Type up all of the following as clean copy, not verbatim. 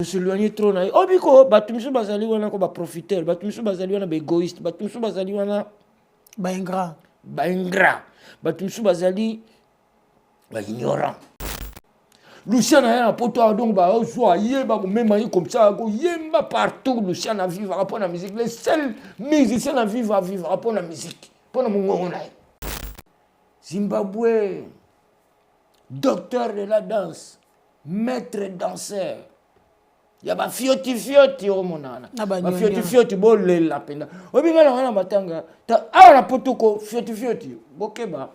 se éloigner trop na obiko batumsu bazali wana ko ba profiteur batumsu bazali wana ba égoïste batumsu bazali wana ba ingrat batumsu bazali ba ignorant Lucien a un poteau donc ba soit yeba même comme ça ko yemba partout Lucien a vivre pour la musique les seuls musiciens à vivre pour la musique pour la mongo Zimbabwe docteur de la danse maître danseur ya ba fioti o monana ba fioti bo le la penda obingala wana matanga ta ala potoko fioti bokeba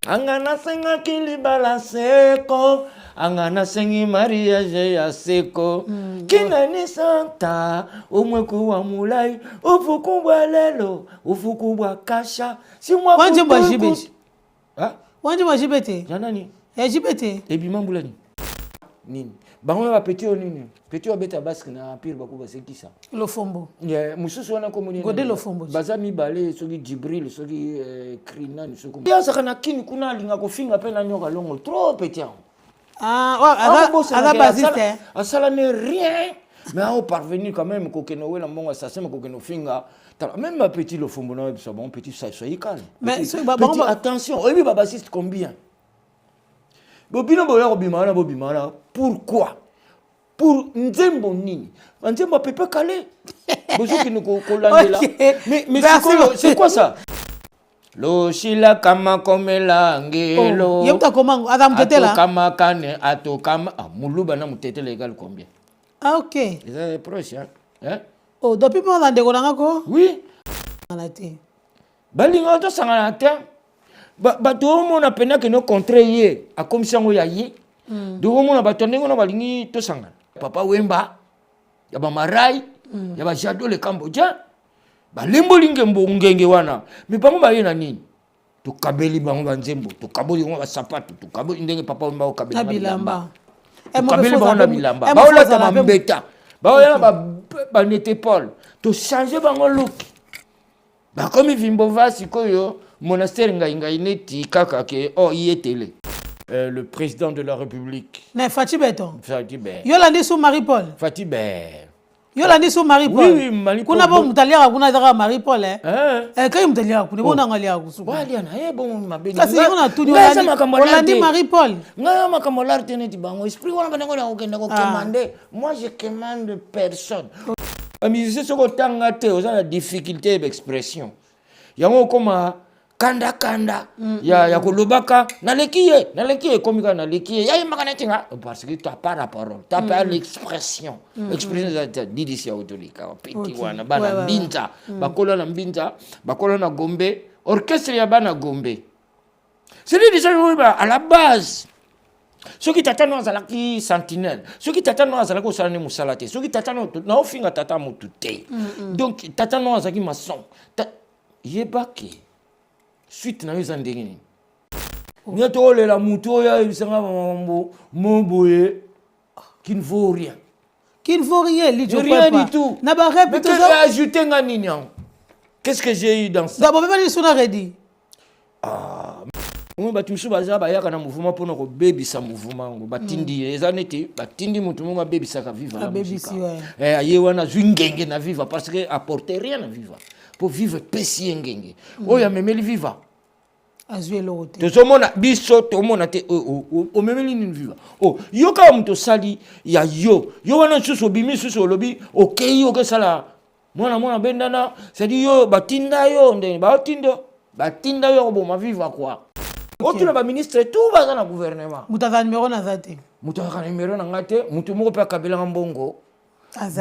angana senga kilibala seko angana sengi mariage ya seko kinani santa omweku wa mulai ufukubwa lelo ufukubwa kasha si mwa wanje mwa jibeti wanje mwa jibeti janani ya jibeti ebimambulani nini bango ba petit onini petit obeta basque na pire bakuba sekisa lofombo mususu wana komuni gode lofombo bazami bale soki Jibril soki Krinan soki ya sakana kini kuna linga ko finga pe na nyoka longo trop petit ala basiste asala ne rien mais on parvenir quand même ko keno wela mbongo assassin ko keno finga même ma petit lofombo na so bon petit ça soyez calme mais petit attention oyebi ba bassiste combien Bobino boya bobimana pourquoi pour nzembo nini nzembo peut pas caler bozo qui nous colandela mais c'est quoi ça lo shila kama komela ngelo yemta komango adam tetela kama kane atokama muluba na mutetela égal combien ok c'est proche hein depuis pendant ndeko nangako oui malati balinga to sangana te bato omona pena ke no contre ye a comme si ngo ya ye do omona bato ndenge na balingi to sangana papa Wemba ya ba marai ya ba jado le Cambodgia ba lembolinge mbongenge wana mi bango ba ye na nini to kabeli bango ba nzembo to kaboli ngo ba sapato to kaboli ndenge papa Wemba o kabeli bilamba kabeli bango na bilamba ba ola ta mbeta ba ola ba nete Paul to changer bango look ba comme vimbo vasi koyo monastère ngai neti kaka ke yetele le président de la République na Fati Beton Fatibé yolandi sous Marie-Paul Fatibé yolandi sous Marie-Paul oui Marie-Paul kuna bo mutalia kuna daka Marie-Paul kai mutalia kuna bona ngalia kusu wali na bon mabeni kasi yona tuni yolandi Marie-Paul ngaya makamolarte teneti bango esprit wana bango na okenda ko commander moi je commande personne musicien soko tanga te oza na difficulté d'expression yango koma kanda ya kolobaka nalekiye komika nalekiye ya makana tinga parce que tu as pas la parole tu as pas l'expression l'expression ça dit ici autolika petit wana bana mbinza bakola na mbinza bakola na Gombe orchestre ya bana Gombe c'est dit ça à la base ceux qui t'attendent dans la sentinelle ceux qui t'attendent dans la ko ne musalate ceux qui t'attendent na ofinga tata mutute donc t'attendent dans la maçon yebaki suite na yeza ndengini nyato le la muto ya isanga moboye qui ne vaut rien li je rien du tout na ba répéter ça ajouter nganini qu'est-ce que j'ai eu dans ça d'abord pas sur la redi on ba tumsu baza ba yaka na mouvement pour ko bebisa mouvement batindi ezanete batindi mutu mo bebisa ka vivre la musique ayewana zwingenge na vivre parce que apporter rien à vivre pour vivre pesi ngenge oya memeli viva azuelo te tozomona biso tomona te o memeli ni viva yoka mto sali ya yo wana suso bimi suso lobi okay yo ke sala mwana bendana c'est dit yo batinda yo ndeni batinda yo bo ma viva quoi otuna ba ministre tout baza na gouvernement mutaka numéro na zate mutaka numéro na ngate mutu moko pe kabela mbongo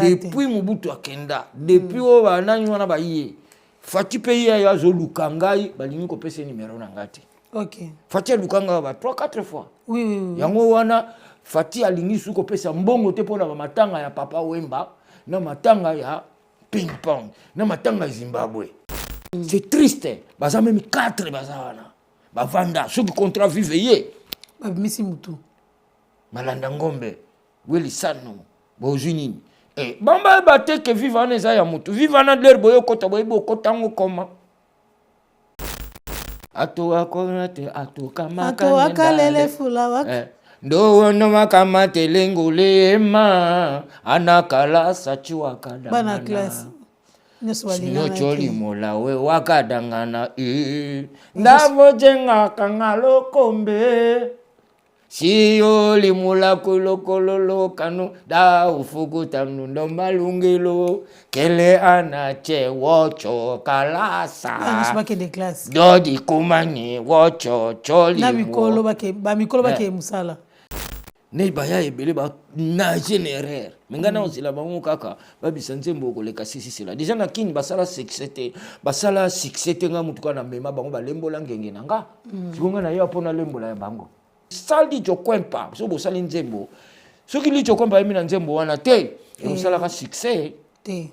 depuis Mobutu akenda depuis o banani wana ba yé Fati pays ya zo lukangai balingi ko pese numéro na ngati OK Fati lukanga ba 3-4 fois oui yango wana Fati alingi su ko pesa mbongo te pona ba matanga ya papa Wemba na matanga ya ping pong na matanga ya Zimbabwe c'est triste baza même 4 baza wana ba vanda ceux qui contrat vive yé ba misi mutu malanda ngombe weli sano bozuni bamba bate ke viva na eza ya mutu viva na der boyo kota boyo kotango koma ato akona te ato kama ato akalele fula wak ndo no makama telengulema anakala sachiwa kada bana classe choli molawe wakadangana ndavo jenga kangalo kombe siyo limula kulokololo kanu da ufukuta mnundo malungilo kele anache wocho kalasa dodi kumani wocho choli na mikolo bake musala ne baya ebele ba na généraire mengana osila bango kaka babisa nzembo koleka sisisila déjà na kini basala succès nga mutuka na mema bango balembola ngenge nanga sikonga na yo pona lembola ya bango sali jokwempa so bosali nzembo soki li jokwempa yemi na nzembo wana te osala ka succès te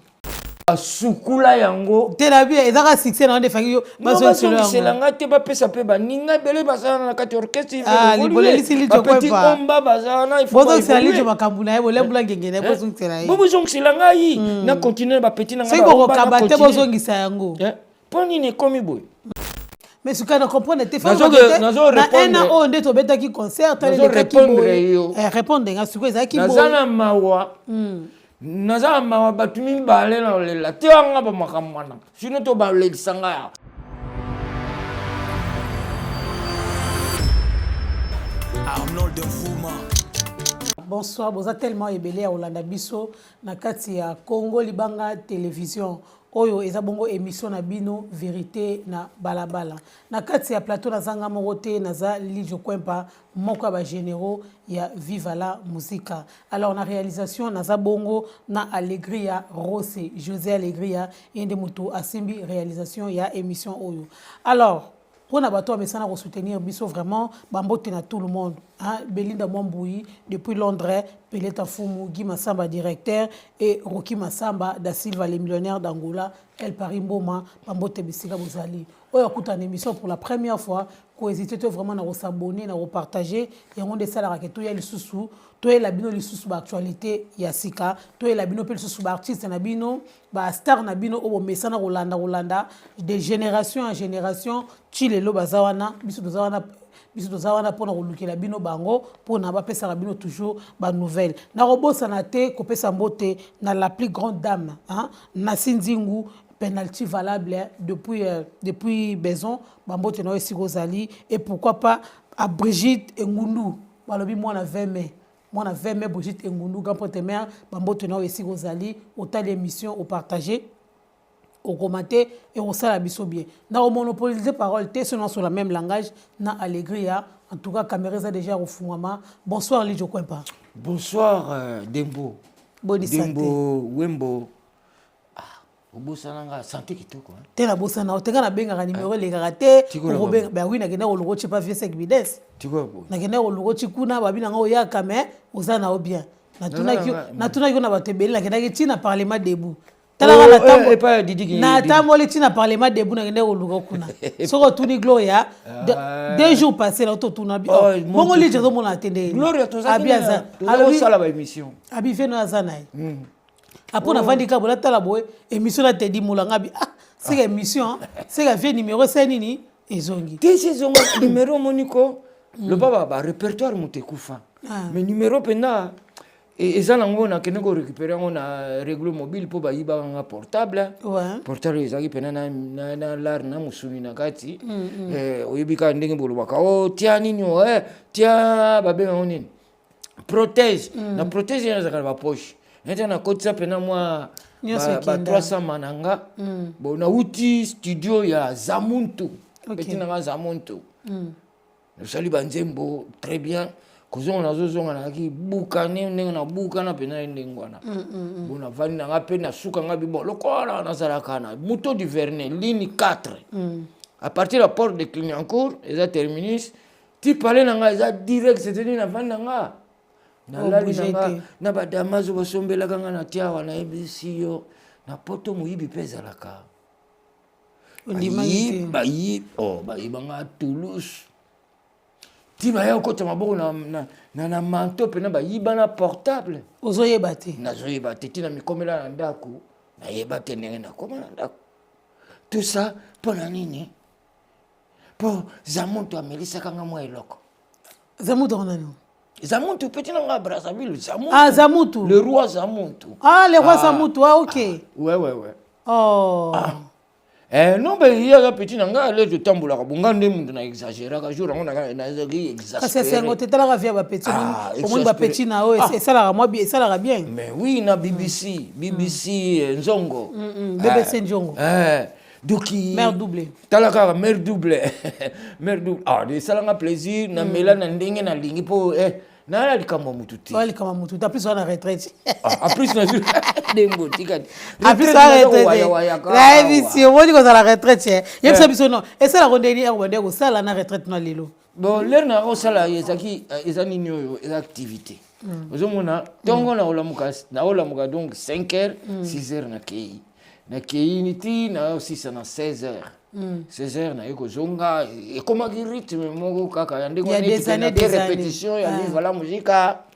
asukula yango te la bien ezaka succès na ndefaki yo baso selanga te bapesa pe baninga bele basala na kati orchestre libolelisi li jokwempa omba basala il faut bozo sali jo makambu na yebo lembula ngenge na bozo ngela yi bozo ngela yi na continuer ba petit na ngaba boko kabate bozo ngisa yango poni ne komi boy. Mais ce qu'on comprend était fait na on ndeto betaki concert tali le kakimbo répondre nga suko ezaki bo nazana mawa nazana mawa batumi bale na lela te anga ba makamwana sino to ba lelisanga ya Arnold Mfuma. Bonsoir, vous êtes tellement ébélé à Olanda Biso na kati ya Congo Libanga Télévision. Oyo eza bongo émission na bino vérité na balabala na kati ya plateau na zanga morote na za Lijo Kwempa moko ba généraux ya Viva la Musica. Alors na réalisation na za bongo na Alegria Rosé José Alegria ende mutu asimbi réalisation ya émission oyo. Alors pour na bato amesana ko soutenir biso vraiment bambote na tout le monde hein Belinda Mwamboui depuis Londres Peleta Fumu Guy Massamba directeur et Rocky Massamba da Silva les millionnaires d'Angola El Parimboma bambote bisika bozali oyo akuta une émission pour la première fois ko hésiter vraiment na s'abonner na repartager et on desala que to ya lisusu to la bino lisusu ba actualité ya sika to la bino pe lisusu ba artiste na bino ba star na bino o mesana Rolanda de génération en génération chilelo bazawana biso dozawana pona kolukela bino bango pona ba pesa bino toujours ba nouvelle na robosa na te ko pesa mbote na la plus grande dame hein na Sinzingu penalty valable depuis Beson bambote na Esigozali et pourquoi pas à Brigitte Engundu balobi mwana 20 mai Brigitte Engundu grand porte mère bambote na Esigozali autant l'émission au partager au commenter et au sala biso bien na au monopoliser parole te selon sur le même langage na Alegria en tout cas caméra ça déjà au fungama bonsoir Lijo Kwempa bonsoir Dembo Wembo Obosana santé kitoko te na bosana otenga na benga numéro lekaka te ko benga ba wina kena ologo chipa vieux bides tiko na kena ologo chikuna ba bina ngo yaka mais ozana o bien na tuna ko na batebeli na kena tina parlement debout tala na tambo pas Didi na tambo le tina parlement debout na kena ologo kuna soko tuni gloria 2 jours passés là to tuna bi bongo li jezo mona atende gloria to za bien alors sala ba émission abi veno azana après on a vendu ka bola tala boy émission la te di mulanga bi c'est émission c'est la vie numéro 5 nini ezongi te сезонga numéro moniko le baba ba répertoire mutekufa mais numéro pena et ça nango na kene ko récupérer on a réglo mobile pour ba yiba nga portable portable ezaki pena na lar na musuni na kati oyibika ndenge bolo baka o tia nini tia ba benga nini protège na protège ya zakala ba poche neta na kotisa pena moi ba 300 mananga bon na uti studio ya Zamuntu petit na Zamuntu le salut banzembo très bien kozo na zozonga na ki bukane ndenge na bukana pena ndengwana bon na vani na pe na suka ngabi bon lokola na salakana moto du Vernet ligne 4 à partir de la porte de Clignancourt et ça terminus tu parlais na nga za direct c'était na vani na nga na lali na badamazo basombela kanga na tiawa na ebisi yo na poto muyibi peza laka bayi banga Toulouse ti ba yo kota maboko na manto pena bayi bana portable ozoyeba te nazoyeba te tina mikomela na ndako na yeba te ndenge na koma na ndako tout ça pona nini po Zamuntu amelisa kanga mwa eloko Zamuntu onano Zamuntu petit nanga Brazzaville, Zamuntu. Ah, Zamuntu. Le roi Zamuntu. Ah, le roi Zamuntu, ah, ok. Ouais. Oh. Non, mais il y a un petit nanga, là, je tambour là, bon, on a exagéré, un jour, on a exagéré. Parce que c'est un côté de la vie, petit, au moins, petit, et ça l'a bien. Mais oui, na BBC, Nzongo. BBC Nzongo. Donc, mère doublée. Talaka, mère doublée. Mère doublée. Ah, ça l'a plaisir, na mela, na ndenge, na lingi, po, na la kama mututi. Ouais, kama mututi. En plus, on a retraite. En plus, on a vu. En plus, on a retraite. La émission, on dit qu'on a la retraite. Il y a ça, non. Et ça, la rondénie, on va dire que ça, la retraite, non, lilo. Bon, l'air n'a pas ça là, il y a une activité. Vous avez un tongo na olamuka donc 5h, 6h na kei. Na kei niti na aussi ça na 16h. 16h na yeko zonga et comment qui rythme moko kaka yande ko ne des répétitions ya livre la musique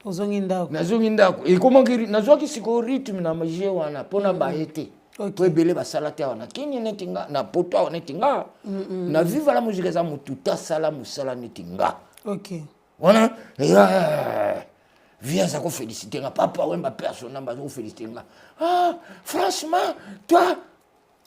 ozongi ndako. Na zongi ndako. Et comment qui na zo ki siko rythme na magie wana pona baete. Po ebele basala te wana kini netinga na poto wana netinga. Na viva la musique za mututa sala musala netinga. OK. Wana viens à féliciter papa ou ma personne n'a pas féliciter. Ah, franchement, toi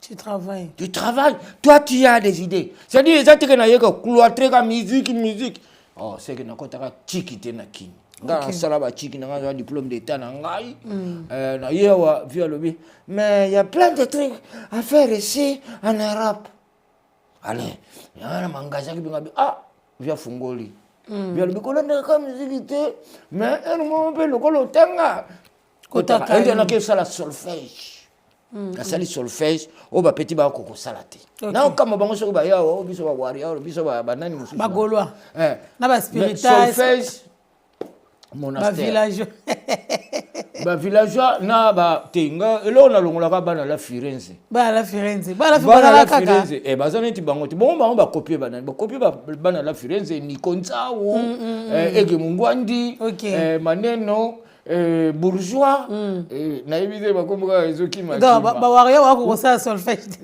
tu travailles. Tu travailles. Toi, tu as des idées. C'est-à-dire, ça te que na cloîtré la musique. Oh, c'est que na kota ka chiki te na kini. Nga sala ba chiki na nga diplôme d'état na ngai. Na yewa via lobby. Mais il y a plein de trucs à faire ici en Europe. Allez, il y a un magasin qui binga via Fungoli. Via le colonne comme musique mais un moment le colonne tenga. Kota ka na ke sala solfège. La salle solfège au ba petit ba koko salate. Na kama bango so ba ya o biso ba warrior biso ba banani musu. Ba golwa. Na ba spiritage. Solfège monastère. Ba villageois na ba tenga elo na longola ka bana la Firenze. Ba la Firenze la Firenze e ba zaneti bango ti bon ba copier banani ba copier ba bana la Firenze ni konzawo ege mungwandi maneno bourgeois na ebise bakomboka ezoki machima ba waria wa ko sa solfège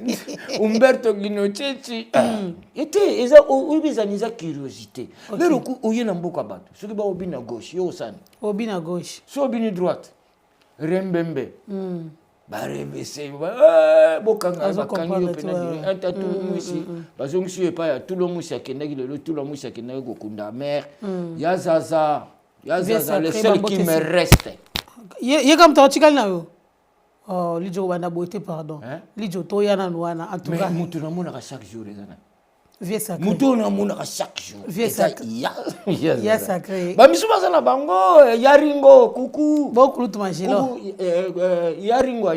Umberto Ginocchetti était eza ubisa niza curiosité mais le coup oyena mboka bato soki ba obina gauche yo sana obina gauche so obini droite rembembe ba rebese bokanga bakangi yo pena anta tout musi bazongisi epa ya tout le musi akendaki lelo tout le musi akendaki kokunda mer ya zaza le seul qui me reste. Il comme toi, tu gagnes. Oh, l'idjo bana beauté, pardon. L'idjo to yana nouana. En tout cas, mais moutou na mouna chaque jour les ana. Vieux sacré. Moutou na mouna chaque jour. Vieux sacré. Ya sacré. Ba misuma sana bango yaringo kuku. Beaucoup de mangelo. Yaringo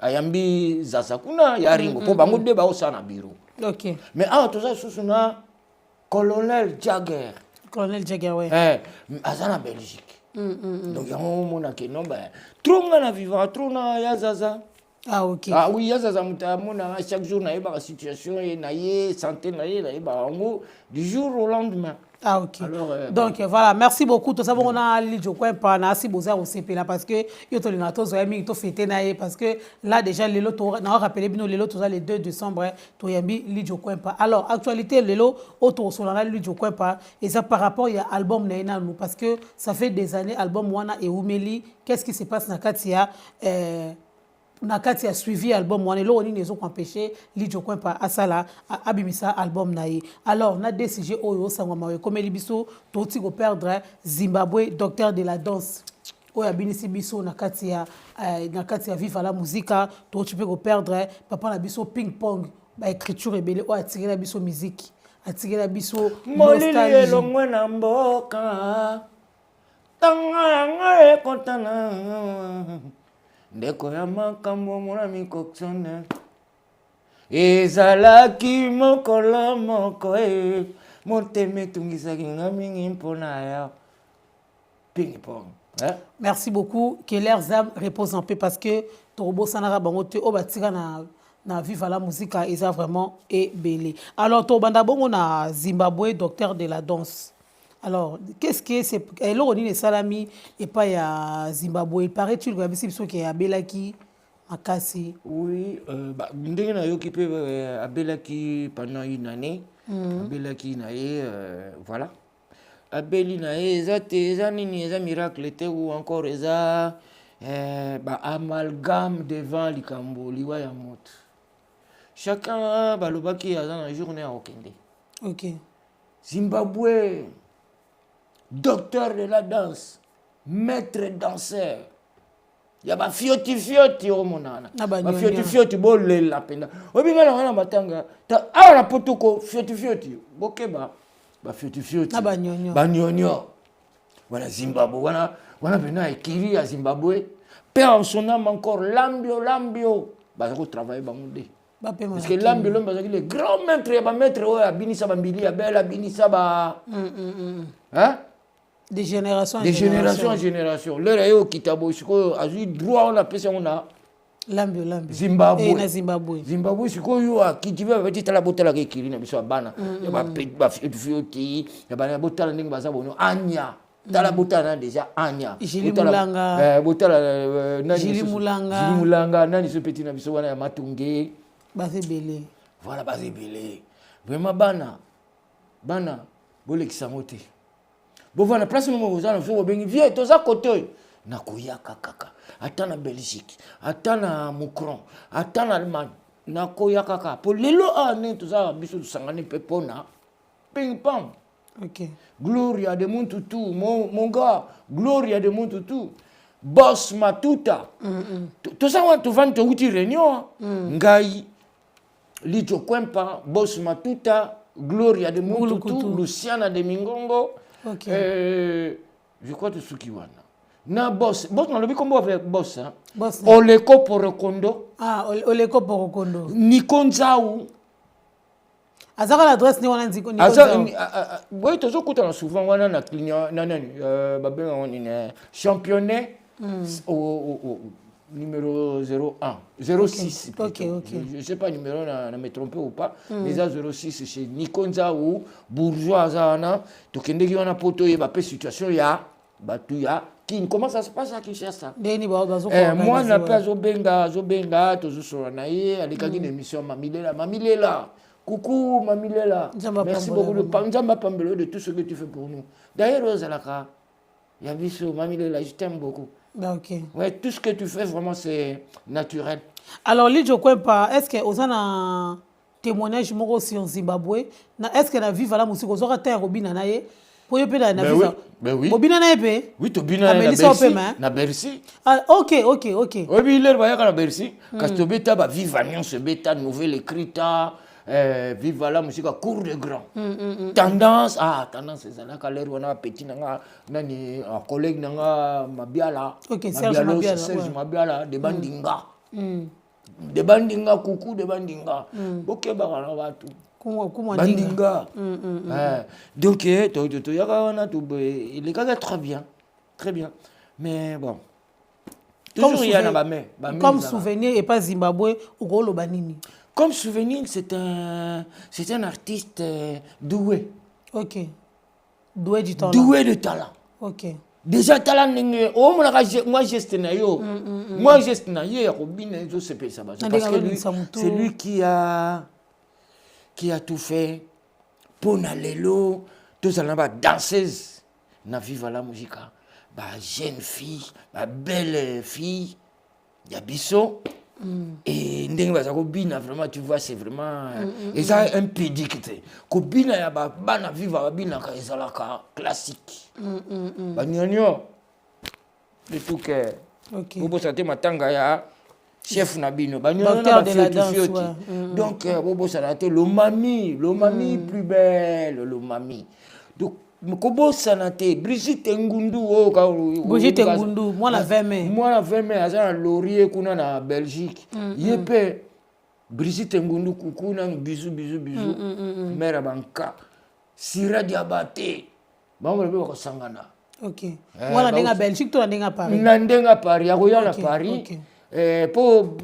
ayambi zasakuna yaringo po bango de ba osana biro. OK. Mais to ça susuna colonel Jagger. Colonel Jagger, ouais. Azana Belgique. Donc, il y a un moment qui non, trop na vivant, trop na yazaza. Ah, ok. Ah oui, yazaza moutamona, chaque jour, na yeba situation, na yé, santé, na yeba, du jour au lendemain. Ah, ok. Alors, donc, voilà, merci beaucoup. Tout ça, on a dit que na si besoin au CP là parce que yo to linato zo yami to fêter na parce que là déjà les lots na rappelé bino les lots les 2 décembre to yami lijo kwempa. Alors, actualité les lots auto sur la lijo kwempa et ça par rapport il y a album na nous parce que ça fait des années album wana et Oumeli, qu'est-ce qui se passe na katia Nakati a suivi album wana lo oni nezo empêcher lijo kwempa asala abimisa album nae. Alors na DCG oyo sangwa mawe comme libiso toti go perdre Zimbabwe docteur de la danse oya binisi biso nakati ya viva la musique toti pe go perdre papa na biso ping pong ba écriture ebele o atire na biso musique atire na biso nostalgie longwe na mboka tanga nga kontana ndeko ya makambo mona mikoksone ezalaki mokolo moko motema etungisaki nga mingi mpona ya ping-pong. Merci beaucoup. Que leurs âmes reposent en paix parce que Torobo Sanara Bangote Obatira na viva la musique ils ont vraiment ébélé. Alors Tobanda Bongo na Zimbabwe docteur de la danse. Alors, qu'est-ce que c'est? Elle on dit les salami et pas à Zimbabwe. Il paraît-il que c'est qu'il y a Belaki, Makasi. Oui, ndenge na occupé à Belaki pendant une année. Belaki naé voilà. abeli na eza nini eza miracle te ou encore eza amalgame devant likambo liwa ya moto. Chacun balobaki aza na journée à okende. OK. Zimbabwe, docteur de la danse, maître danseur. Ya ba fioti o monana. Ba fioti bolela penda. Obingala wana matanga. Awa na potoko fioti. Bokeba. Ba fioti. Na banyonyo. Banyonyo. Voilà Zimbabwe. Wana pena ekiri ya Zimbabwe. Père en son âme encore Lambio. Ba ko travailler bango. Parce que Lambio le grand maître ya ba maître o abinisa ba mbili ya bela abinisa ba hein? De génération en génération. L'heure est au Kitabo, a eu droit on appelle ça on a Lambio. Zimbabwe. Na Zimbabwe. Zimbabwe c'est quoi yo qui tu veux petit la botala ke kiri na biso bana. Ya ba fioti, ya ba botala ndenge baza bono anya. Tala botala déjà anya. Jili Mulanga. Botala nani Jili Mulanga. Jili Mulanga nani ce petit na biso wana ya Matunge. Bazebele. Voilà Bazebele. Vraiment bana bolekisa mote. Bon voilà place nous vous allons faire bengi vieux toza côté na koyaka kaka ata na Belgique ata na Macron ata na Allemagne na koyaka kaka pour lelo ane toza biso sangane pepona ping pong. OK. Gloria de Montutu mon gars Gloria de Montutu Boss Matuta toza wa to vant to uti réunion ngai Lijo Kwempa Boss Matuta Gloria de Montutu Luciana de Mingongo. OK. Je crois que Sukiwana. Na boss na lobi kombo avec boss hein. Boss. Oleko Porokondo. Ah, Oleko Porokondo. Nikonzao. Azaka l'adresse ni wana nziko Nikonzao. Boy tozo kutana souvent wana na client na nani babenga woni championnet au numéro 01 06 OK. Je sais pas numéro na me tromper ou pas mais ça 06 chez Nikonza ou bourgeois zana to kendeki wana poto ye ba pe situation ya batu ya qui comment ça se passe à Kinshasa Deni ba bazo moi na pas zo benga to zo sora na ye alikaki une émission Mamilela coucou Mamilela merci beaucoup de Panzamba Pambelo de tout ce que tu fais pour nous d'ailleurs Ozalaka ya biso Mamilela je t'aime beaucoup. OK. Ouais, tout ce que tu fais vraiment c'est naturel. Alors Lijo Kwempa, est-ce que osana témoignage moko si en Zimbabwe, na est-ce que na viva la musique ozora ta robina na ye? Po yo pe na viva. Ben oui. Bobina na pe? Oui, to bina na Bercy. Na Bercy. Ah OK. Oui, il est va na Bercy. Parce que beta ba viva nion ce beta nouvelle écrita viva la musique à cours de grand. Tendance c'est ça là on a petit nani un collègue nanga Mabiala. OK, Serge Mabiala de Bandinga. De Bandinga coucou de Bandinga. OK ba na watu. Bandinga. Donc to yaka wana to il est quand très bien. Très bien. Mais bon. Toujours il y a na ba mais. Comme souvenir et pas Zimbabwe ou Golo Banini. Comme souvenir, c'est un artiste doué. OK. Doué du talent. Doué de talent. OK. Déjà talent moi geste na yo. Moi geste na yo Robin zo se ça parce que c'est lui qui a tout fait pour na lelo tous allons ba danseuse na viva la musique ba jeune fille, ba belle fille ya biso. Et ndenge baza ko bina vraiment tu vois c'est vraiment et ça un pédicte ko bina ya ba bana viva ba bina ka ezalaka classique ba nyonyo de tout cœur. OK. Bobo santé matanga ya chef na bino ba nyonyo na ba fioti donc bobo santé le mami plus belle le mami donc Kobo sanate Brigitte Ngundu Brigitte Ngundu moi la 20 mai azana laurier kuna na Belgique yepe Brigitte Ngundu kukuna bisou mère banka Sira Diabaté bango lebe ko sangana. OK moi na Belgique to na Paris na Paris ya koyala Paris po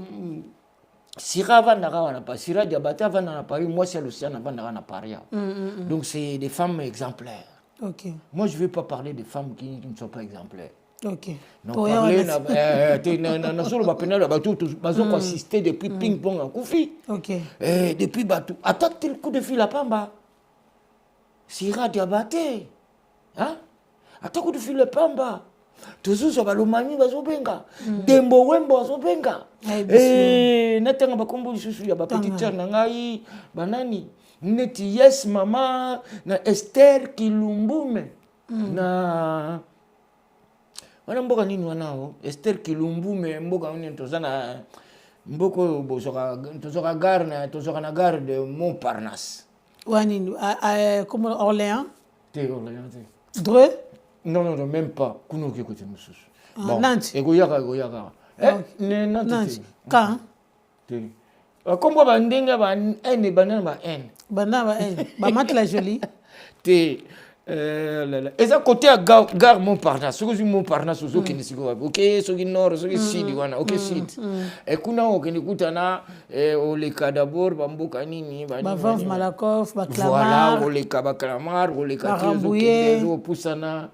Sira Vandara wana pas Sira Diabaté Vandara Paris moi c'est Luciana Vandara na Paris donc c'est des femmes exemplaires. OK. Moi, je ne vais pas parler de femmes qui ne sont pas exemplaires. OK. Non, parler na assister depuis ping-pong en Koufi. OK. Depuis Batou. Attaque le coup de fil à Pamba. Sira Diabaté. hein ata kutu file pamba tozuzo balomani bazobenga dembo wembo bazobenga natanga bakombo lisusu ya bapetite sœur na ngai banani neti yes mama na Esther Kilumbume na wana mboka nini wanao Esther Kilumbume mboka nini tozana mboko bosoka tozoka gare de Montparnasse wani comme Orléans Orléans Dreux non même pas kuno ke côté mususu bon Nantes egoyaka Nantes quand kombo bandenga ba ene banana ba ene ba matla jolie te eza côté à gare Montparnasse soki Montparnasse ozokende sikoyo oke soki nord soki sud wana oke sud kuna okende kutana oleka d'abord bamboka nini Veuve Malakoff voilà oleka Clamart oleka te opusana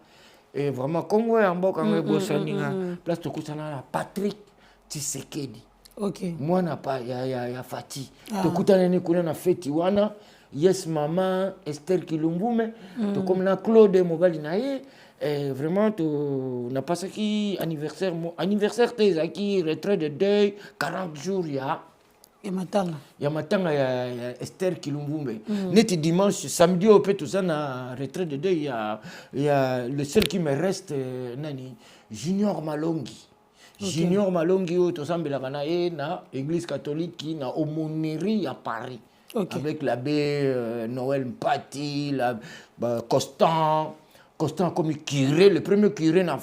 et vraiment Congo ya mboka ngo bosaninga place tokutana na Patrick Tshisekedi mwana pa ya Fati tokutana ni kuna na feti wana yes mama Esther Kilumbume to comme na Claude mobali na ye vraiment to na pasaki anniversaire te zaki retrait de deuil 40 jours ya matanga ya Esther Kilumbume neti dimanche samedi au peut tout ça na retrait de deuil ya le seul qui me reste nani Junior Malongi Junior Malongi o to sambela na ye na église catholique na aumônerie à Paris. Avec l'abbé Noël Mpati, Constant comme curé, le premier curé na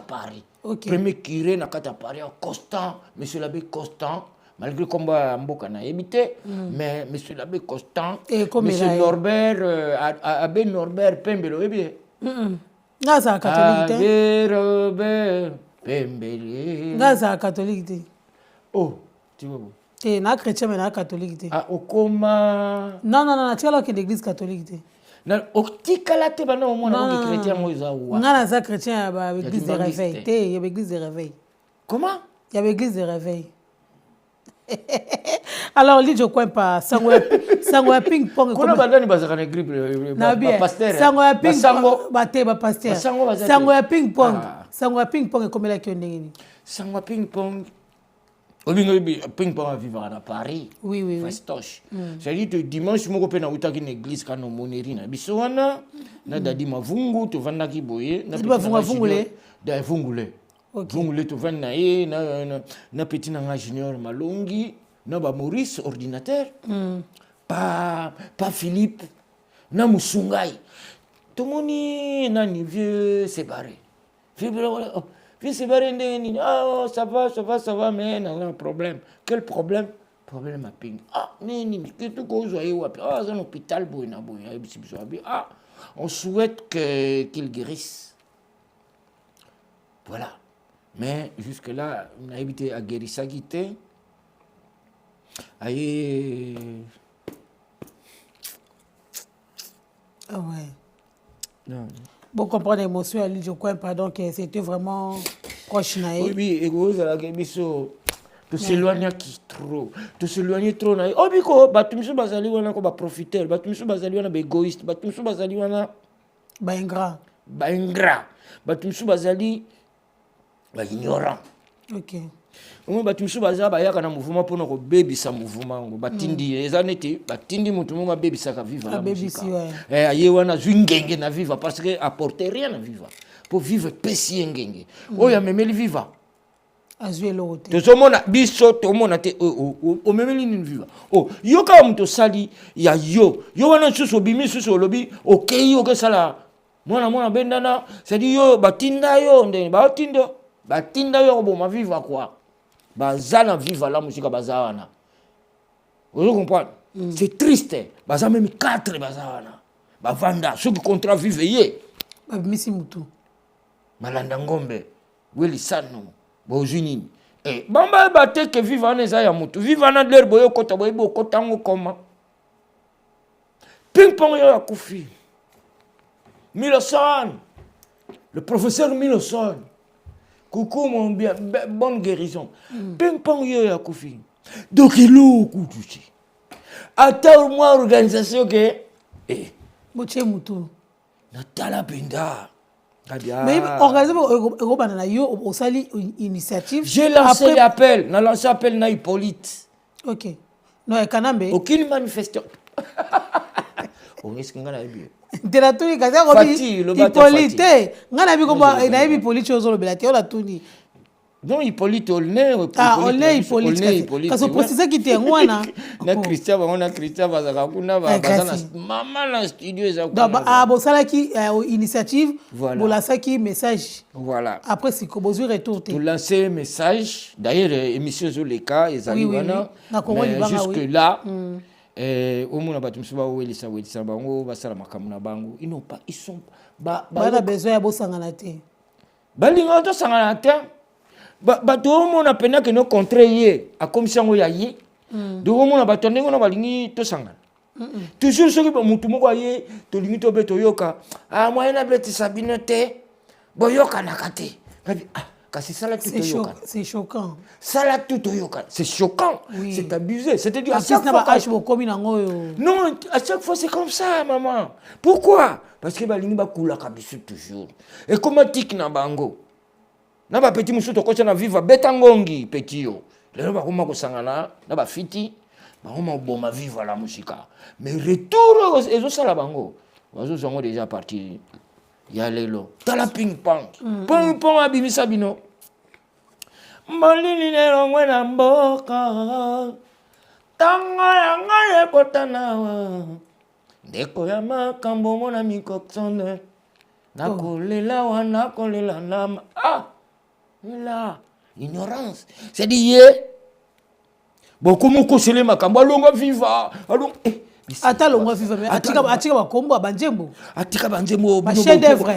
Paris. Premier curé na Paris, Constant, monsieur l'abbé Constant, malgré combat mboka na habité, mais monsieur l'abbé Constant, monsieur Norbert, abbé Norbert Pembelo, eh bien. Naza catholique. Abbé Robert Pembele. Naza catholique. Oh, tu vois. Na chrétien mais na catholique. Ah okoma. Non, tu as l'église catholique. Na otikala te bana omona ko chrétien mo zawa. Ngana za chrétien ba église de réveil. Il y a église de réveil. Comment? Il y a église de réveil. Alors li je crois pas sango ya ping pong ko na bandani bazaka na grippe ba pasteur. Sango ya ping pong ba te ba pasteur. Sango ya ping pong comme la kyondengini. Sango ya ping pong Olingo ping pong vivre à Paris. Oui. Fastoche. C'est-à-dire que dimanche moko pe na utaki na église kana moneri na biso wana na dadi mavungu to vanda ki boye na vungule. Da vungule. Vungule to vanda ye na petit na Junior Malongi na ba Maurice ordinateur. Pa Philippe na Musungai. Tomoni nani vieux séparé. Puis c'est barré, ça va, mais non, un problème. Quel problème? Problème à ping. Mais qu'est-ce que vous avez? C'est un hôpital, on souhaite qu'il guérisse. Voilà. Mais jusque-là, on a évité à guérir sa guité. Aïe. Ah ouais. Non. Bon, comprendre l'émotion, je crois pas, donc c'était vraiment proche. Oui, et vous avez tu s'éloignes qui trop. Tu s'éloignes trop. Oh, biko, batumsu bazali wana ko ba profiteur, batumsu bazali wana ba égoïste, batumsu bazali wana ba ingrat. Batumsu bazali ba ignorant. OK. Omo batumsu bazali ba yaka na mouvement pour ko bebisa mouvement ngo batindi ezanete batindi mutu mo bebisa ka vivre la musique. Aye wana zwingenge na vivre parce que apporter rien à vivre. Pour vivre pesi ngenge. Oya memeli vivre. Azuelo te. Tozomona biso tomona te o memeli ni vivre. Oh, yoka mto sali ya yo wana suso bimi suso lobi okay yo ke sala. Mwana bendana, c'est-à-dire yo batinda yo ndeni batinda yo bo ma vivre quoi. Bazana viva la musique bazana. Vous comprenez? C'est triste. Baza même 4 bazana. Bavanda ceux qui contrat vivre yé. Misi mutu. Malanda ngombe. Weli sano. Bozuni. Eh bamba bate que viva na za ya mutu. Viva na der boyo kota boyo kota ngo koma. Ping pong yo akufi. Milosan. Le professeur Milosan. Coucou mon bien, bonne guérison. Ping pong yo ya kufi. Donc il est au moi organisation que Moche mutu. natala penda. Mais organisé au sali initiative. J'ai lancé l'appel, n'a lancé appel na Hippolyte. OK. Non, Kanambe. Aucune manifestation. On est ce qu'on a vu. De la tuni kaza ko Hippolyte. Ngana bi ko ba na Hippolyte ozo lo belati ola tuni. Non, Hippolyte Olné. Hippolyte. Parce que pour ça qui te ngwana. Na Christian, on a Christian bazaka kuna bazana maman na studio za. Bon ça là qui initiative pour lancer qui message. Voilà. Après c'est que besoin retour. Pour lancer message, d'ailleurs émission sur les cas et Zaliwana. Jusque là au monde ba tumsuba welisa bango basala makamuna bango. Ils sont ba besoin ya bosangana te. Balinga to sangana te. Bato omona pena que no contre ye a commission ya ye do omona bato ndenge na balingi to sangana toujours soki ba mutu moko ye to lingi to beto yoka moyen na bleti sabino te boyoka nakate kasi sala tout yoka c'est choquant sala tout yoka c'est choquant oui. C'est abusé c'est-à-dire à chaque fois non à chaque fois c'est comme ça maman pourquoi parce que balingi ba kula kabisu toujours et comment tik na bango na ba petit musuto ko na viva betangongi petit yo lelo ba koma ko sangana na ba fiti ba koma boma viva la musika mais retour ezo sala bango bazo zongo déjà parti ya lelo tala ping pong ping pong abimisa bino malini nero ngwana mboka tanga yanga kotana ndeko ya makambo mona mikoksone nakolela wana kolela nama là, ignorance. C'est-à-dire, beaucoup de conseillers makambo longa viva. Alors, ata longa viva mais atika bakombo abanjembo. Atika banjembo chef d'œuvre.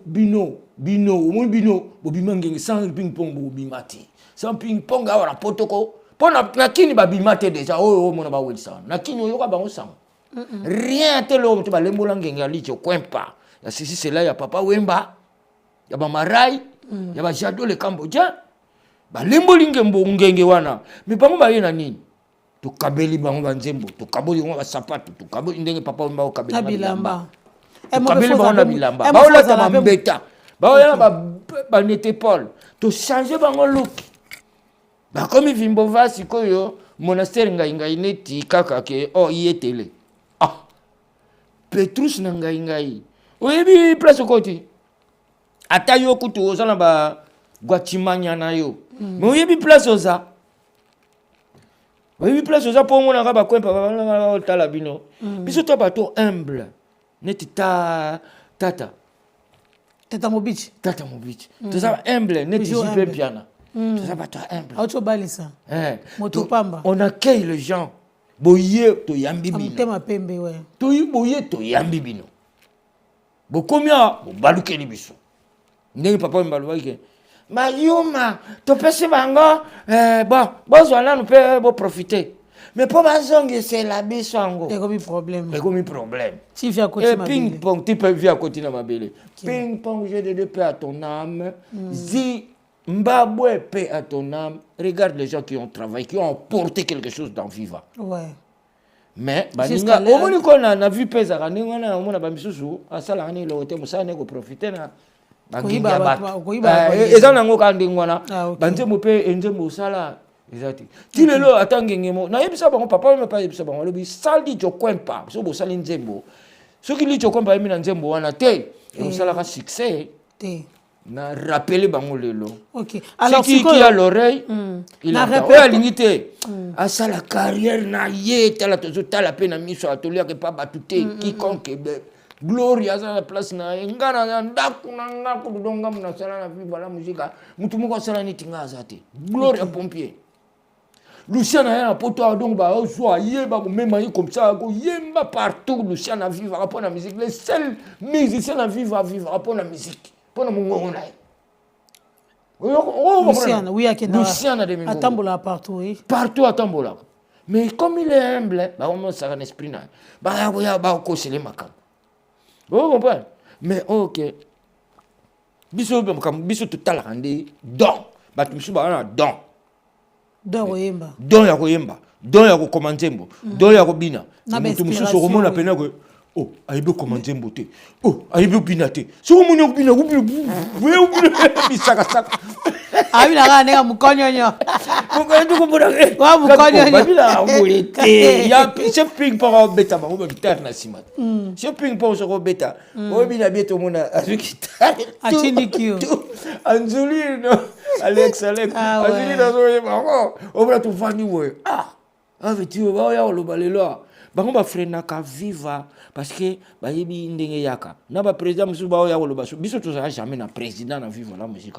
Bino, mon bino, bobimangenge sans ping pong bobimati. Sans ping pong awara potoko. Pona nakini babimate déjà. Oh mona ba welsa. Nakini yoka bango sang. Rien te lo to ba lembola ngenge ali cho kwempa. Ya sisi c'est là ya papa Wemba. Ya ba Marai. Ya ba jado le Cambodgien ba lembolinge mbongenge wana mais bango ba yena nini to kabeli bango banzembo to kaboli ngo ba sapato to kaboli ndenge papa mba kabeli bilamba kabeli bango na bilamba ba ola ta mbeta ba ola ba nete Paul to changer bango look ba comme vimbo vasi koyo monastère ngai neti kaka ke yetele Petrus na ngai oyebi place koti ata yo kutu ozana ba Guatimanya na yo mais oyebi place oza po mona ka ba kwempa ba tala bino biso to bato humble neti tata mobichi to za humble neti jipe piana to za bato humble auto balisa moto pamba on accueille les gens boye to yambi bino tema pembe ouais to boye to yambi bino bokomia bobalukeli biso ndenge papa mbalo ke mayuma to pese bango bozwana no pe bo profiter mais pour bazonge c'est la biso ango et comme problème si via côté mabele ping pong tu peux via côté na mabele ping pong je de paix à ton âme zi mbabwe paix à ton âme regarde les gens qui ont travaillé qui ont porté quelque chose dans Viva ouais mais baninga omoni ko na vu pesa kaninga na omona ba misusu asala ngani lo te musane ko profiter na baginga bat ezana ngo kandingwana banzembo pe enzembo sala ezati tilelo atangengemo na yebisa bango papa me pa yebisa bango lobi saldi jokwempa so bo sali nzembo soki li jokwempa yemi na nzembo wana te osala ka succès te na rappeler bango lelo OK alors qui a l'oreille il a la limité à ça la carrière na yeta la tala pe na miso atolia ke pa batute quiconque Gloria à la place na ngana ndaku na ngaku donga mna sala na Viva la musique mutu moko sala ni tinga zate Gloria pompier Luciana ya poto donc ba so yeba ko même comme ça ko yemba partout Luciana Viva pour la musique les seuls musiciens à vivre pour la musique pour la mungo na Luciana oui akenda Luciana de Mingo atambola partout oui partout atambola mais comme il est humble ba on ça un esprit na ba ya ba ko sele makam. Vous comprenez? Mais ok. Biso tout la rende don. Batumisu ba na don. Don oyemba. Don ya koyemba. Don ya ko komanzembo. Don ya ko bina. Mutu mususu ko mona pena ko Oh, aïbe commander mboté. Oh, aïbe binate. So mon yo bina, bisaka saka. Ah oui, la nega mukonyonyo. Mukonyo kombola. Wa mukonyonyo. Babila ngolete. Ya c'est ping pong beta ba ko guitar na sima. C'est ping pong so beta. O bina beto mona avec guitar. Achindi kio. Angelino. Alex. Angelino so yeba. O bra tu fani we. Ah. Avec tu ba ya lo balelo. Bango ba frena ka viva parce que ba yebi ndenge yaka na ba président musu ba ya wolo baso biso to jamais na président na viva la musique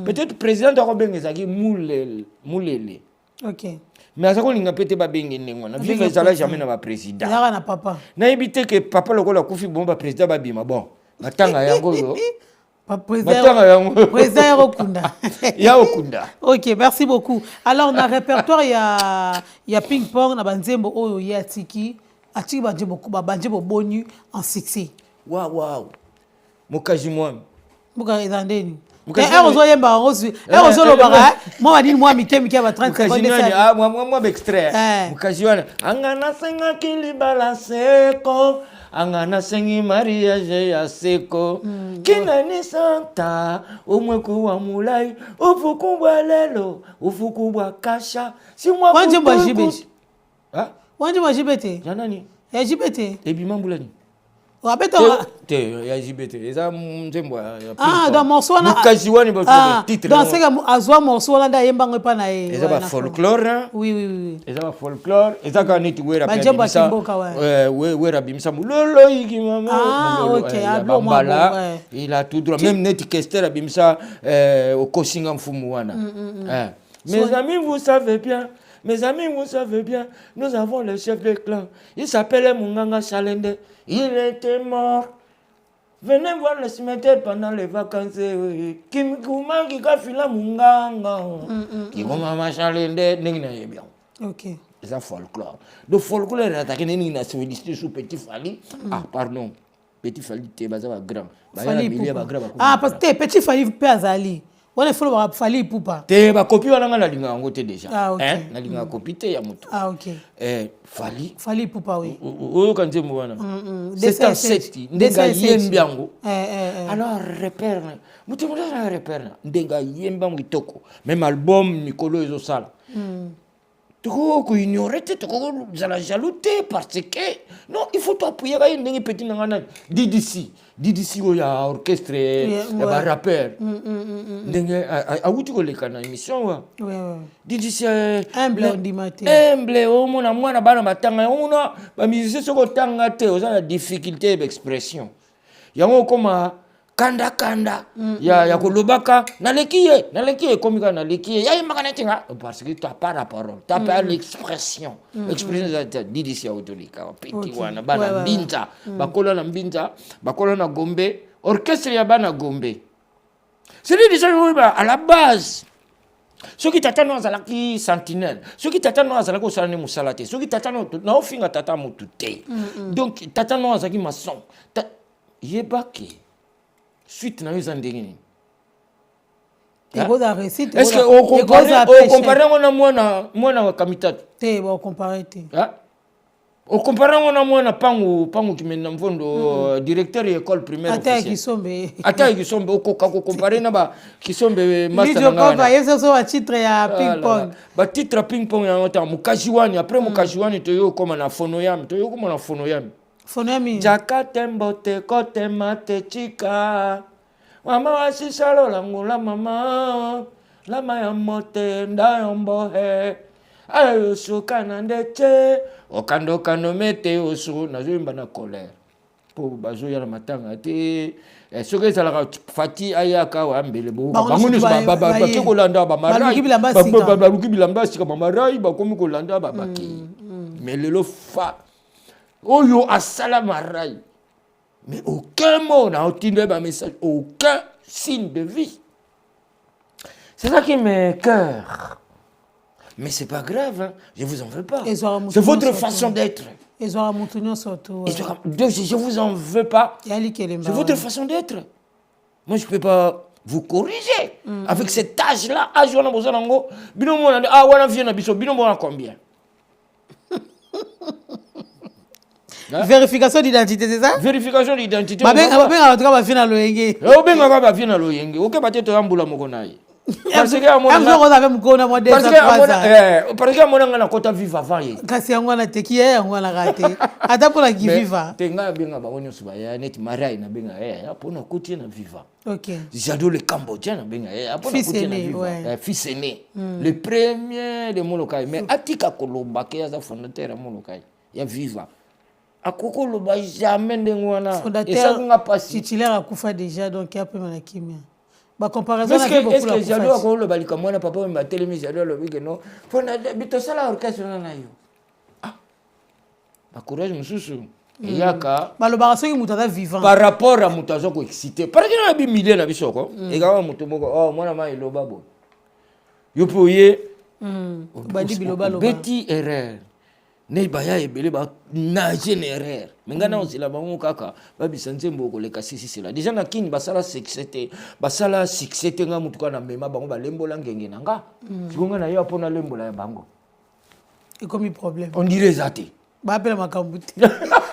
peut-être président to benga zaki mulele OK mais azako linga pete ba benga ndenge na viva zala jamais na ba président zala na papa na ebite que papa lokola kufi bon ba président ba bima bon matanga yango yo président Okunda. Ya Okunda. OK, merci beaucoup. Alors, dans le répertoire, il y a ping-pong, na banzembo oyo ya tiki, atiki banzembo bonu en succès. Wow. Mokaji moi. Muka ezandeni. Erozo yemba rozu. Erozo lobara. Moi va dire moi mitemi ki va 30 secondes. Ah moi extrait. Mokaji wana angana senga kilibala seko. Angana sengi mariage ya seko kinani santa omweku wa mulai ufukubwa lelo ufukubwa kasha si mwa wanje mwa jibete ha wanje mwa jibete ya nani ya jibete ebi mambulani wabeta te ya jibete eza mzembo ya dans morceau na mukajiwani ba titre dans ce que azwa morceau là nda yemba ngo pa na e eza ba folklore oui eza ba folklore eza ka niti wera pia bimisa wera bimisa mulolo yiki mama OK bambala il a tout droit même neti kestera bimisa okosinga mfumu wana mes amis vous savez bien. Mes amis, vous savez bien, nous avons le chef de clan. Il s'appelait Munganga Chalende. Il était mort. Venez voir le cimetière pendant les vacances. Kim Kuma qui a fait la Munganga. Qui Mama Chalende, n'est bien. OK. C'est un folklore. Le folklore est attaqué n'a civilisé sous Petit Fali. Ah, pardon. Petit Fali, t'es basé à grand. Ah, parce que Petit Fali peut azali. On est folo ba fali pupa. Te ba copie wana nga linga ngote déjà. Hein? Na linga copie te ya mutu. Ah OK. Fali pupa oui. Oyo kanze mwana. C'est un seti ndenga yembi yango. Alors repère. Mutu mwana repère. Ndenga yembi yango itoko. Même album Mikolo ezo sala. Toko ignorer te toko zala jaloute parce que non il faut t'appuyer ka ndenga petit nangana DDC oya orchestre ba rappeur ndenge awuti ko leka na émission wa DDC humble o mona bana batanga ona ba musicien soko tanga te oza difficulté d'expression yango koma kanda ya kolobaka naleki komika naleki ya makana tinga parce que tu as pas la parole tu as pas l'expression l'expression de DDC autolika petit wana bana mbinza bakola na mbinza bakola na Gombe orchestre ya bana Gombe c'est déjà à la base ceux qui t'attendent azalaki sentinelle ceux qui t'attendent azalaki osala ne musala te ceux qui t'attendent na ofinga tata mutu te donc t'attendent azalaki maçon yebaki suite na yeza ndengini est-ce que on compare na mwana wa kamitatu te ba comparer te on compare na mwana pangu kimenda mvondo directeur école primaire ata kisombe okoka ko comparer na ba kisombe master na ngana yeso so titre ya ping pong ba titre ping pong ya ngota mukajiwani après mukajiwani to yo koma na fonoyam Fonami. Jakate mbote kote mate chika. Mama wasisalo langula mama. Lama ya mote nda yombohe. Ayo suka na ndeche. Okando kano mete osu. Nazo yimba na colère. Po bazo ya na matanga te. Soke salaka fati ayaka wa mbele bo. Banguni baba kiko landa ba marai. Baluki bilamba sika ba marai ba komi ko landa ba baki. Mais lelo fa Oyo asala marai. Mais aucun mot n'a obtenu un message, aucun signe de vie. C'est ça qui m'écoeure. Mais c'est pas grave, hein. Je vous en veux pas. C'est votre façon d'être. Je vous en veux pas. C'est votre façon d'être. Moi, je peux pas vous corriger. Avec cet âge-là, âge on a besoin d'ango. Bino mona ah wana vient na biso, bino mona combien? Vérification d'identité, c'est ça? Vérification d'identité. En tout cas, va finir le yenge. Va finir le yenge. Ok, bah tu es ambula mokonaï. Parce que à mon parce que à mon na kota viva vaye. Kasi yango na te ki yango na raté. Ata pour la qui viva. Tenga benga ba onyo suba ya net marai na benga apona kuti na viva. OK. J'adore le Cambodgien na benga apona kuti na viva. Fils aîné. Le premier de Molokai mais atika koloba ke ya fondateur ya Molokai. Ya viva. Akoko loba jamais ndengwana. Fondateur nga pasi titulaire akufa déjà donc ya pe na kimia. Ba comparaison avec beaucoup est-ce que j'adore ko le balika mwana papa me batele mi j'adore le week non pour na bito sala orchestre na yo ba courage mususu yaka ba lo ba soki mutata vivant par rapport à mutazo ko excité par exemple na bi millier na bisoko e ga mutu moko oh mwana ma ilo babo yo poye ba di biloba lo beti erreur ne baya ebele ba na erreur mengana osila bango kaka ba bisanze mboko le kasisi sila déjà na kini basala succès nga mutu kana mema bango ba lembola ngenge nanga sikonga na yo apona lembola ya bango et comme problème on dirait zate ba apela makambuti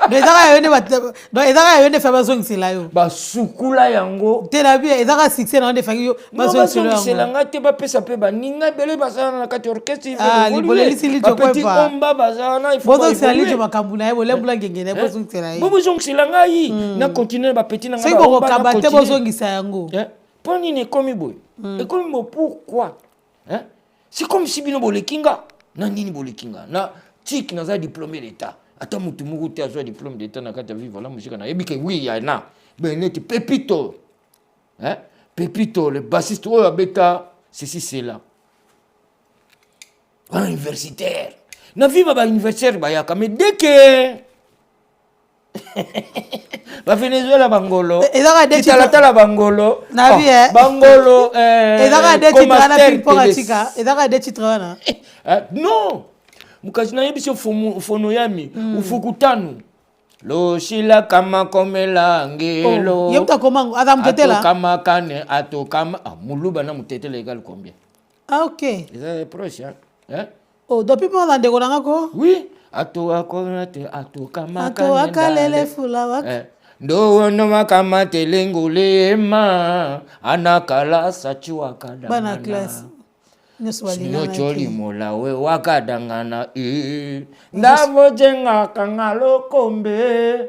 ezaka yone fa bazongisela yo basukula yango te la bien ezaka succès na onde fangi yo bazongisela nga te bapesa pe baninga bele basala na kati orchestre libolelisi lijo kwepa petit omba bazala na ifo bozongisela lijo makambu na ye bolembula ngenge na ye bozongisela ye bozongisela ngai na continuer bapeti na nga c'est ko kaba te bozongisa yango po nini ekomi boye ekomi bo pourquoi c'est comme si bino bolekinga na nini bolekinga na tik naza diplômé d'état ata mutu moko te azwa diplôme d'état na kati ya vivre la musique na yebi ke oui ya na beneti Pepito Pepito le bassiste oyo abeta ceci cela un universitaire na vivre ba universitaire bayaka mais dès que ba Venezuela bangolo tala bangolo na vie bangolo ezaka de titre na ping-pong atika ezaka de titre wana non mukazi na yebiso fono yami ufukutanu lo shila kama komela ngelo yemta komango adam tetela kama kane ato kama muluba na mutetela égal combien OK c'est proche hein oh depuis pendant de konanga ko oui ato akonate ato kama kane ato akalele fula wak ndo no makama telengule ma anakala sachiwa kada bana classe choli mola we wakadangana ndavojenga kangalo kombe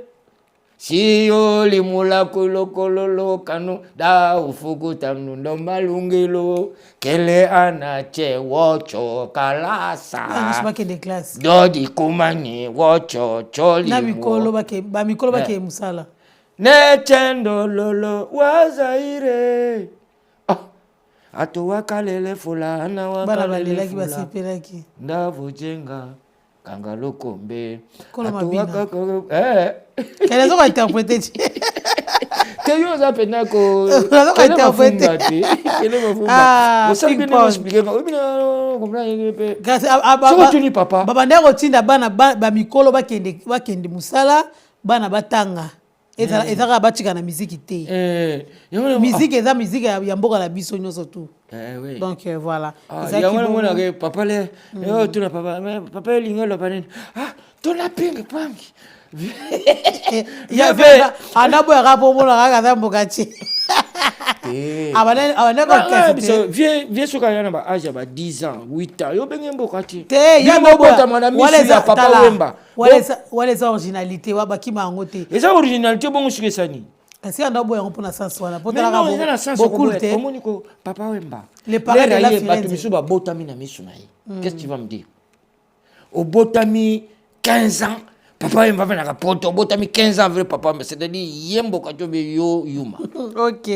siyo limula kulokololo kanu da ufukuta ndo malungelo kele anache wocho kalasa dodi kumani wocho choli na mikolo bake musala ne chendo lolo wazaire ato wakalele fulana wakalele basipelaki ndavojenga kangalo kombe ato wakaka kele zo interpréter te yo za pena ko kele interpréter kele mafumba osabi ne expliquer ko bina comprendre pe so tu ni papa baba ndeko tinda bana ba mikolo bakende musala bana batanga ezaka batika na musique te musique eza musique ya mboka la biso nyonso tout oui donc voilà yango mona ke papa le yo tuna papa lingelo panene tuna ping pang ya ve anabo ya rapo mona kaka za mboka ti abane ko kese vieux soka yana ba âge ba 10 ans 8 ans yo benge mboka ti te ya mboka mana misi ya papa wemba wala za originalité wa bakima yango te eza originalité bongo sikesani kasi anabo yango pona sens wana potala ka beaucoup te omoni ko papa wemba les parents de la Firenze biso ba botami na miso na ye qu'est-ce que tu vas me dire au botami 15 ans papa il m'a fait un rapport botami 15 ans avec papa mais c'est-à-dire yembo ka tobe yo yuma OK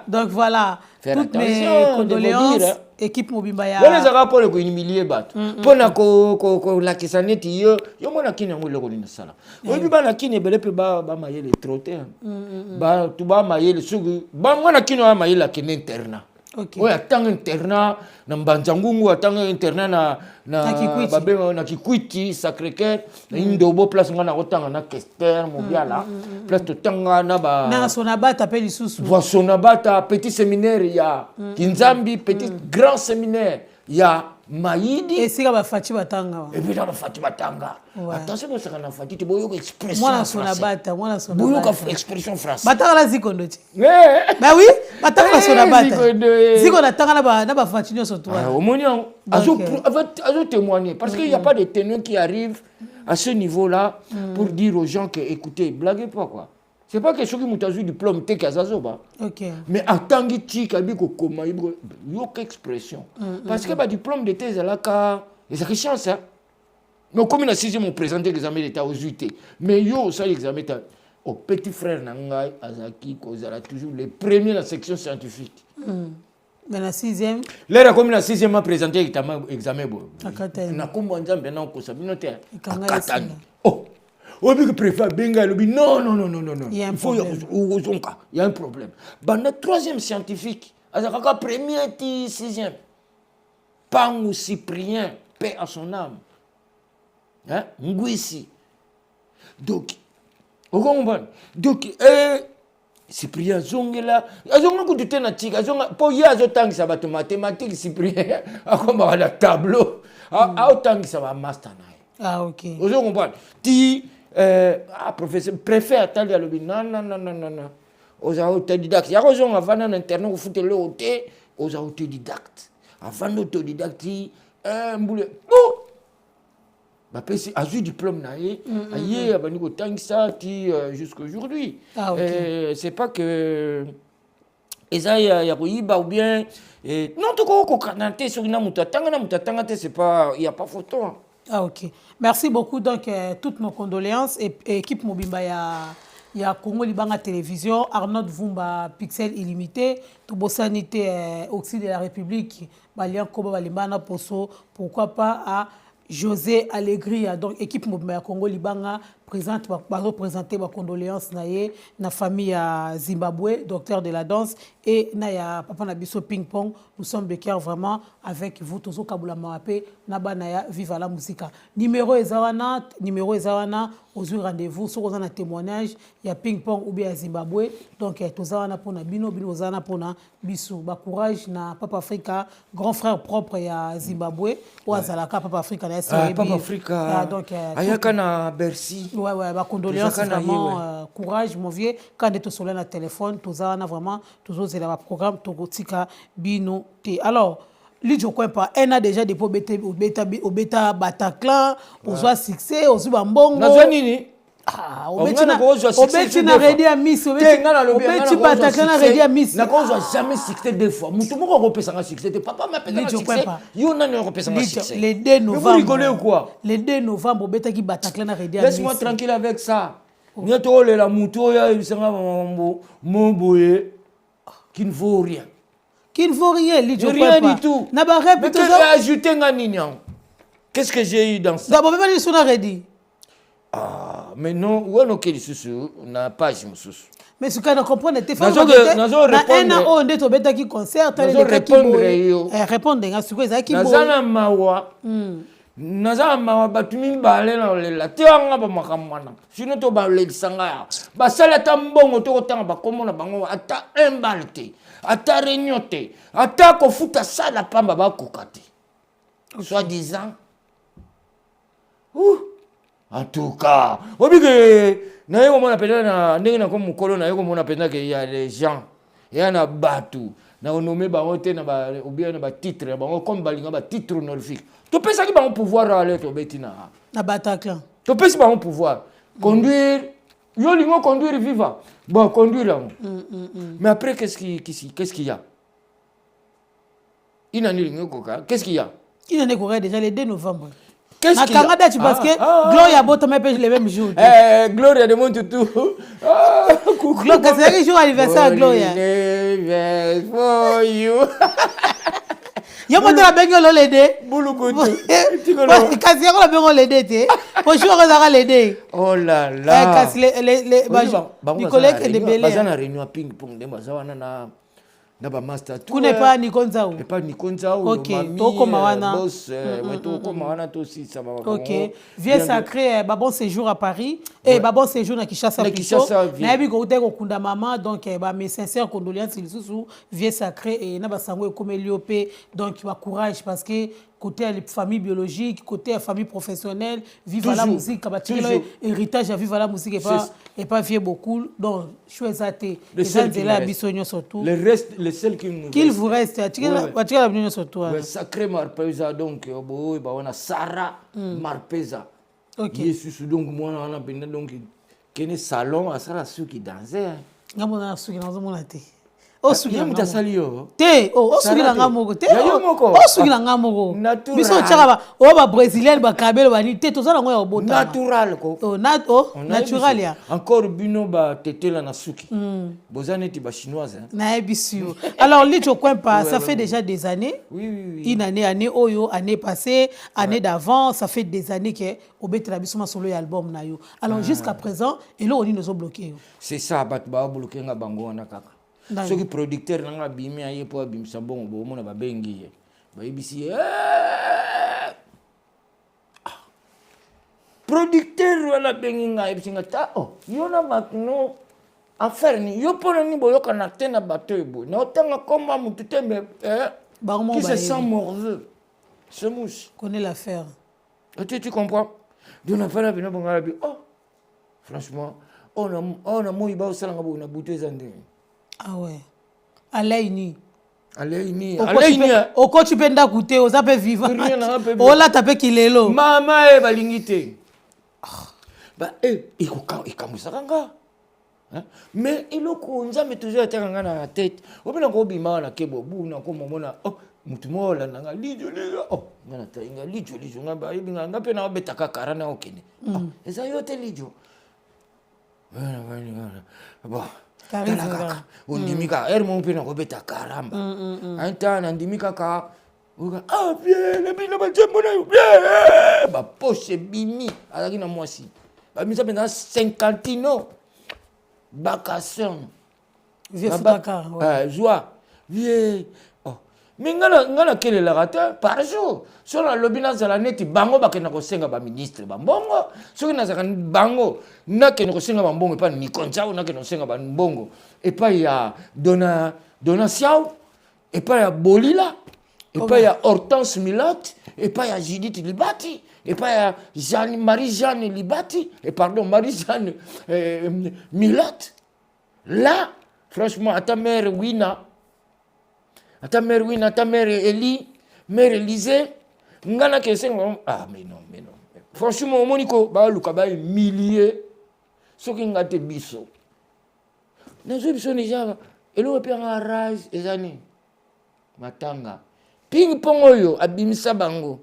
donc voilà toutes mes condoléances équipe mobimba ya wala za rapport ko humilier bato pona ko la kisaneti yo mona kini ngo leko ni sala obi bana kini bele pe ba mayele trotter ba tu ba mayele sugu ba mona kini ba mayele kini interna OK oya tanga interna na mbanzangungu atanga interna na babenga na Kikwiti Sacré-Cœur na Indobo place ngana otanga na Kester Mobiala place to tanga na ba na Sonabata pe lisusu Sonabata petit séminaire ya Kinzambi petit grand séminaire il y a Maïdi. Et si la Fati Batanga. Et puis là, Fati Batanga. Attention, parce qu'on a Fati, tu vois, expression française. Moi, la expression française. Batanga la Zikondoti. Bah oui, Batanga la Sonabata. Zikondatanga na Fati nyo surtout. Au moins, à témoigner. Parce qu'il n'y a pas de ténor qui arrive à ce niveau-là pour dire aux gens que, écoutez, blaguez pas, quoi. C'est pas quelque chose qui m'a eu diplôme, t'es kazazoba. Mais en tant que tu as dit que comment il y a aucune expression. Parce que le diplôme de thèse là, c'est une chance. Donc, comme il a saisi mon présenté l'examen d'État aux UT, mais yo, ça l'examen d'État. Au petit frère Nangai, Azaki, Kozala, toujours les premiers dans la section scientifique. Mais la 6e. Là, comme la 6e a présenté l'examen. Na kombo nzambe na ko sabino te. Akatani. Oh. Obi que préfère benga lobi non. Il y a un problème. Banda 3e scientifique, azaka premier ti 6e. Pangu Cyprien, paix à son âme. Hein? Ngwisi. Donc Cyprien Zongela, azonga ko tutena tika, azonga po ya azotangisa bato mathématiques Cyprien, akoma la tableau, aotangisa ba master na. OK. Vous comprenez? Ti professeur préfet atali alobi non. Aux autodidactes. Ya kozonga vana na internet ko futele oté aux autodidactes. Avant l'autodidacte, mboule. Bah, a eu diplôme naïe, aïe, abani ko tangisa ti jusqu'à aujourd'hui. C'est pas que eza ya koyiba ou bien non to ko kanante sur na mutata c'est pas il y a pas photo. OK. Merci beaucoup donc toutes nos condoléances et équipe Mobimba ya Congo Libanga Télévision, Arnaud Vumba Pixel Illimité, Tobosanité Oxy de la République, Balian Koba Balimbana Poso, pourquoi pas à José Allegria, donc équipe Mobimba Congo Libanga présenter ma condoléances na famille à Zimbabwe, docteur de la danse et na papa Nabiso Ping Pong. Nous sommes de cœur vraiment avec vous Tozo Kabula Maapé Nabanaya Viva la musique. Numéro ezawana aux rendez-vous sur un témoignage il y a Ping Pong ou bien Zimbabwe donc tozawana pour na bino ozana pour na biso ba courage na Papa Africa grand frère propre ya Zimbabwe ou azalaka Papa Africa na Papa Africa donc ayaka na Bercy. Ouais, bah condoléances vraiment courage mon vieux quand tu es na téléphone tozana vraiment toujours c'est la programme togotika bino te alors Lidjo Kwempa elle a déjà des au bêta Bataclan aux succès aux bambongo na nini obeti na redi ya miss obeti Bataclan na redi ya miss na cause jamais succès deux fois mutu moko ko pesa succès papa m'appelle succès yo na ne ko pesa succès le 2 novembre vous rigolez ou quoi le 2 novembre obeta ki Bataclan na redi ya miss laisse-moi tranquille avec ça nyeto le la mutu ya bisanga momboye qui ne vaut rien. Qui ne vaut rien, Lidjo rien du tout. Na ba rep mais qu'est-ce que j'ai ajouté nganian? Qu'est-ce que j'ai eu dans ça? D'abord même les sona ready. Mais non, ou non que susu na page mususu. Mais ce qu'on comprend était fait na un an on est obeta qui concert les qui répondre nga suko ezaki bo. Nazana mawa. Nazana mawa batumi balé na lela. Tianga ba makamwana. Sino to ba lelisanga ya. Ba sala tambongo to kotanga ba komona bango ata embalte. Ata renyote. Ata ko futa sala pamba ba kokate. Soit disant. En tout cas, na yeko mona penda na ndenge na ko mukolo na yeko mona penda que il y a les gens et na batu na nommé ba hote na ba ou bien na ba titre ba comme balinga ba titre honorifique. To pesa ki ba pouvoir aller to betina na Bataclan. To pesa ba pouvoir conduire yo lingo conduire viva. Bon conduire là. Mais après qu'est-ce qu'il y a? Qu'est-ce qu'il y a? Il en est déjà le 2 novembre. Qu'est-ce qu'il y a? Parce que Gloria Botama pêche le même jour. Gloria de mon toutou. Gloria, c'est le jour anniversaire Gloria. For you. Yo mo la bengo lo lede. Bulukutu. Kasi yo la bengo lede te. Pour jour on lede. Oh là là. Kasi les collègues de Belé. Bazana réunion ping pong de bazawana na na ba master tout kuna pas ni konza et pas ni konza ou OK toko mawana boss toko mawana to si ça va OK vieux sacré ba bon séjour à Paris et ba bon séjour na Kinshasa plutôt na yebi ko uteko kunda mama donc ba mes sincères condoléances sous vieux sacré et na ba sango comme liopé donc ba courage parce que côté la famille biologique côté la famille professionnelle vivre la musique héritage à vivre la musique et pas vieux beaucoup donc choisissez les gens de la bisogno surtout le reste les seuls qu'il vous reste la bisogno surtout le sacré Marpeza donc boy ba wana Sarah Marpeza OK Jesus donc moi on a bien donc kene salon à ça ceux qui dansaient ngamona suki nazo mona te o suki na salio te o suki na ngamoko te o suki na ngamoko biso tshaka ba ba brésilien ba kabelo ba ni te to zala ngo ya obota natural ko natural ya encore bino ba tetela na suki bozane ti ba chinoise na ebisio alors licho coin pas ça fait déjà des années oui une année oyo année passée année d'avant ça fait des années que obetela biso ma solo ya album na yo alors jusqu'à présent et là on nous a bloqué c'est ça bat ba bloqué nga bango na kaka ceux qui producteur nanga bimi aye po bimisa bongo bo mona ba bengi ba ibisi producteur wala bengi nga ibisi ngata yo na makno affaire ni yo pona ni boyo kana tena bateau bo na otanga komba mutu tembe qui se sent morveux ce mouche connaît l'affaire tu comprends donc na fala bino bonga bi franchement on a moi ba osala ngabo na butu ezande. Ah ouais. Alaini. Au coach tu peux n'écouter, aux appels vivants. Oh là t'as fait qu'il est là. Maman est balingité. Bah il comme ça kanga. Mais il est qu'on jamais toujours été kanga dans la tête. Au bien qu'on bima na kebo bu na ko momona mutu mola na lijo ngana ta inga lijo ngaba ibinga ngape na betaka karana okene. Eza yote lijo. Bon. Ondimika mon pena ko beta karamba anta na ndimika ka bien le bino ba jembo na yo bien ba poche bimi alaki na mwasi ba misa bena 50 no vacation vieux futaka joie vieux ngana kele la rata par jour sur la lobina za la neti bango bakena ko senga ba ministre ba mbongo soki na zaka bango na kena ko senga ba mbongo pa ni koncha na kena ko senga ba mbongo et pas ya donation et pas ya Bolila et pas ya Hortense Milot et pas ya Judith Libati et pas ya Marie-Jeanne Libati et pardon Marie-Jeanne Milot là franchement à ta mère Wina à ta mère Eli, mère Élisée, ngana kese mais non. Franchement, moniko ba luka ba milliers soki ngate biso. Na zo biso déjà elo pe nga rage ezani matanga. Ping pong oyo abimisa bango.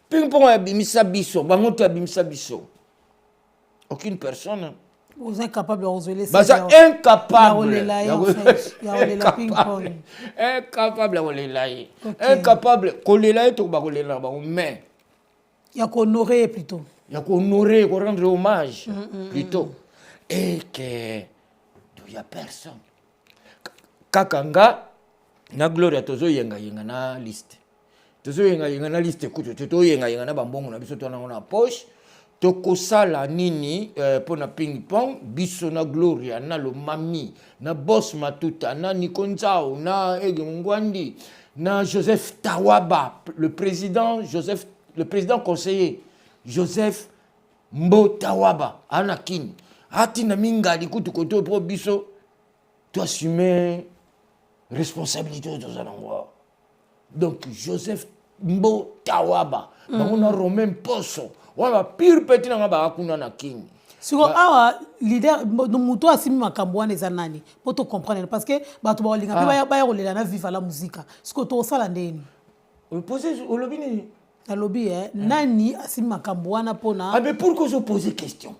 Ping pong abimisa biso, bango to abimisa biso. Aucune personne. Vous êtes incapable de résoudre ça. Bah, incapable. Incapable. Mais. Il y a qu'honorer plutôt. Il y a qu'honorer, qu'on rendre hommage plutôt. Et que il n'y a personne. Kakanga, na gloria tozo yenga na liste. Tozo yenga na liste kuto to yenga na bambongo na biso to na poche. Tokosala nini pour na ping pong biso na gloria na lo mami na boss matuta na Nikonzao na Ege Mungwandi na Joseph Tawaba le président conseiller Joseph Mbo Tawaba anakin ati na minga likutu koto pro biso to assumer responsabilité de ça donc Joseph Mbo Tawaba on a Romain Posso wala pire petit na ba kuna na king siko awa leader no muto asimi makambo wana eza nani poto comprendre parce que bato ba linga pe ba yolela na vivre la musique siko to sala ndeni poser au lobby ni na lobby nani asimi makambo wana pona mais pourquoi je poser question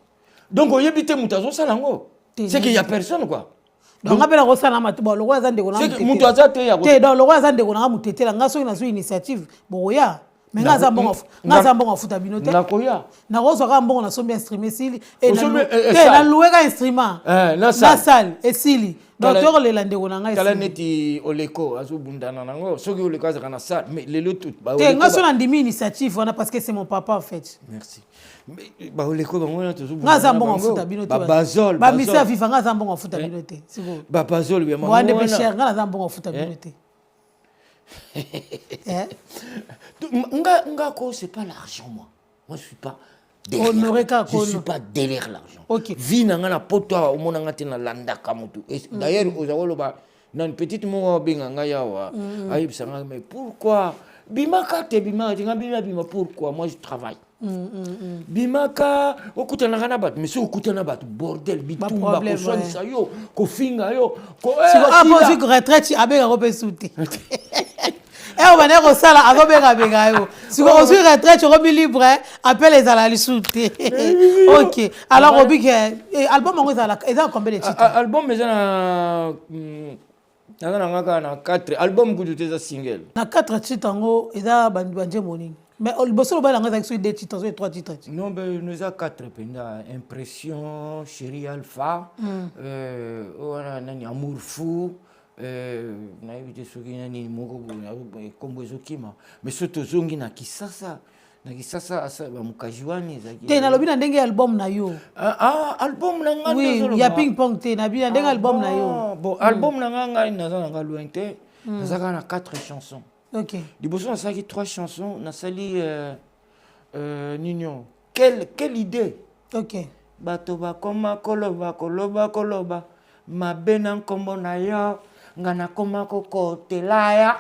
donc oyebite mutazo sala ngo c'est qu'il y a personne quoi donc ngapela ko sala matuba lokwa za ndeko na mutu azate ya te donc lokwa za ndeko na mutetela ngaso ina so initiative boya mais ngaza mbongo futa binote nakoya na rozo ka mbongo na sombi instrument sili et na louer ka instrument na salle et sili docteur le lande ko na ngai tala neti oleko azobundana nango soki oleko azaka na salle mais lelo tout ba te ngaso na ndimi initiative wana parce que c'est mon papa en fait merci ba oleko bango na tozobundana ngaza mbongo futa binote ba bazol ba misa viva ngaza mbongo futa binote siko ba bazol bien moi de pécher ngaza mbongo futa binote c'est pas l'argent moi je suis pas derrière l'argent okay. Vie na ngana poto au mona ngati na landa kamutu d'ailleurs ozakolo ba na une petite mo benga ngaya wa ayibisa nga mais pourquoi bimaka te bima pourquoi moi je travaille bimaka okutana kana bat mais okutana bat bordel bitumba ko sonisa yo ko finga yo ko si ko retraite abeka ko pesute on va dire ça là avant yo si on se retraite on est libre appelle les à la lisouté OK alors Obi album on est combien de titres album mais na 4 album que tu single na 4 titres ngo eza banje morning mais le bosso ba nga sur 2 titres sur 3 titres non ben nous a 4 penda impression chérie alpha on nani amour fou na évité soki nani moko kombo ezokima mais surtout zongi na kisasa ba mukajiwani zaki te na lobi na ndenge album na yo album na ngana oui ya ping pong te na bi ndenge album na yo bon album na ngana na nga lointain nazaka na 4 chansons OK liboso na saki 3 chansons na sali nino quelle idée OK bato bakoma koloba mabena nkombo na yo ngana koma kokotelaya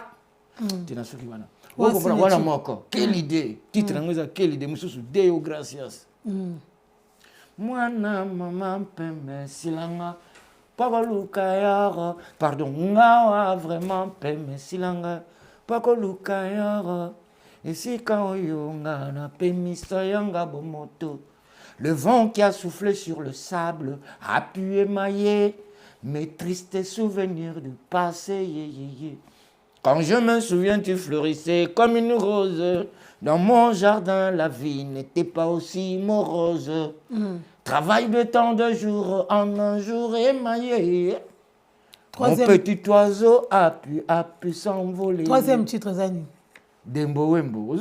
tina soki bana wana moko quelle idée titre ngoza quelle idée mususu deo gracias mwana mama mpeme silanga pakoluka yaro pardon ngawa vraiment mpeme silanga pakoluka yaro esika oyo nga na pemisa yanga bomoto le vent qui a soufflé sur le sable a pu émailler mes tristes souvenirs du passé. Quand je me souviens, tu fleurissais comme une rose. Dans mon jardin, la vie n'était pas aussi morose. Travail de tant de jours en un jour émaillé. Mon petit oiseau a pu s'envoler. Troisième titre, Zani. Dembo Wembo.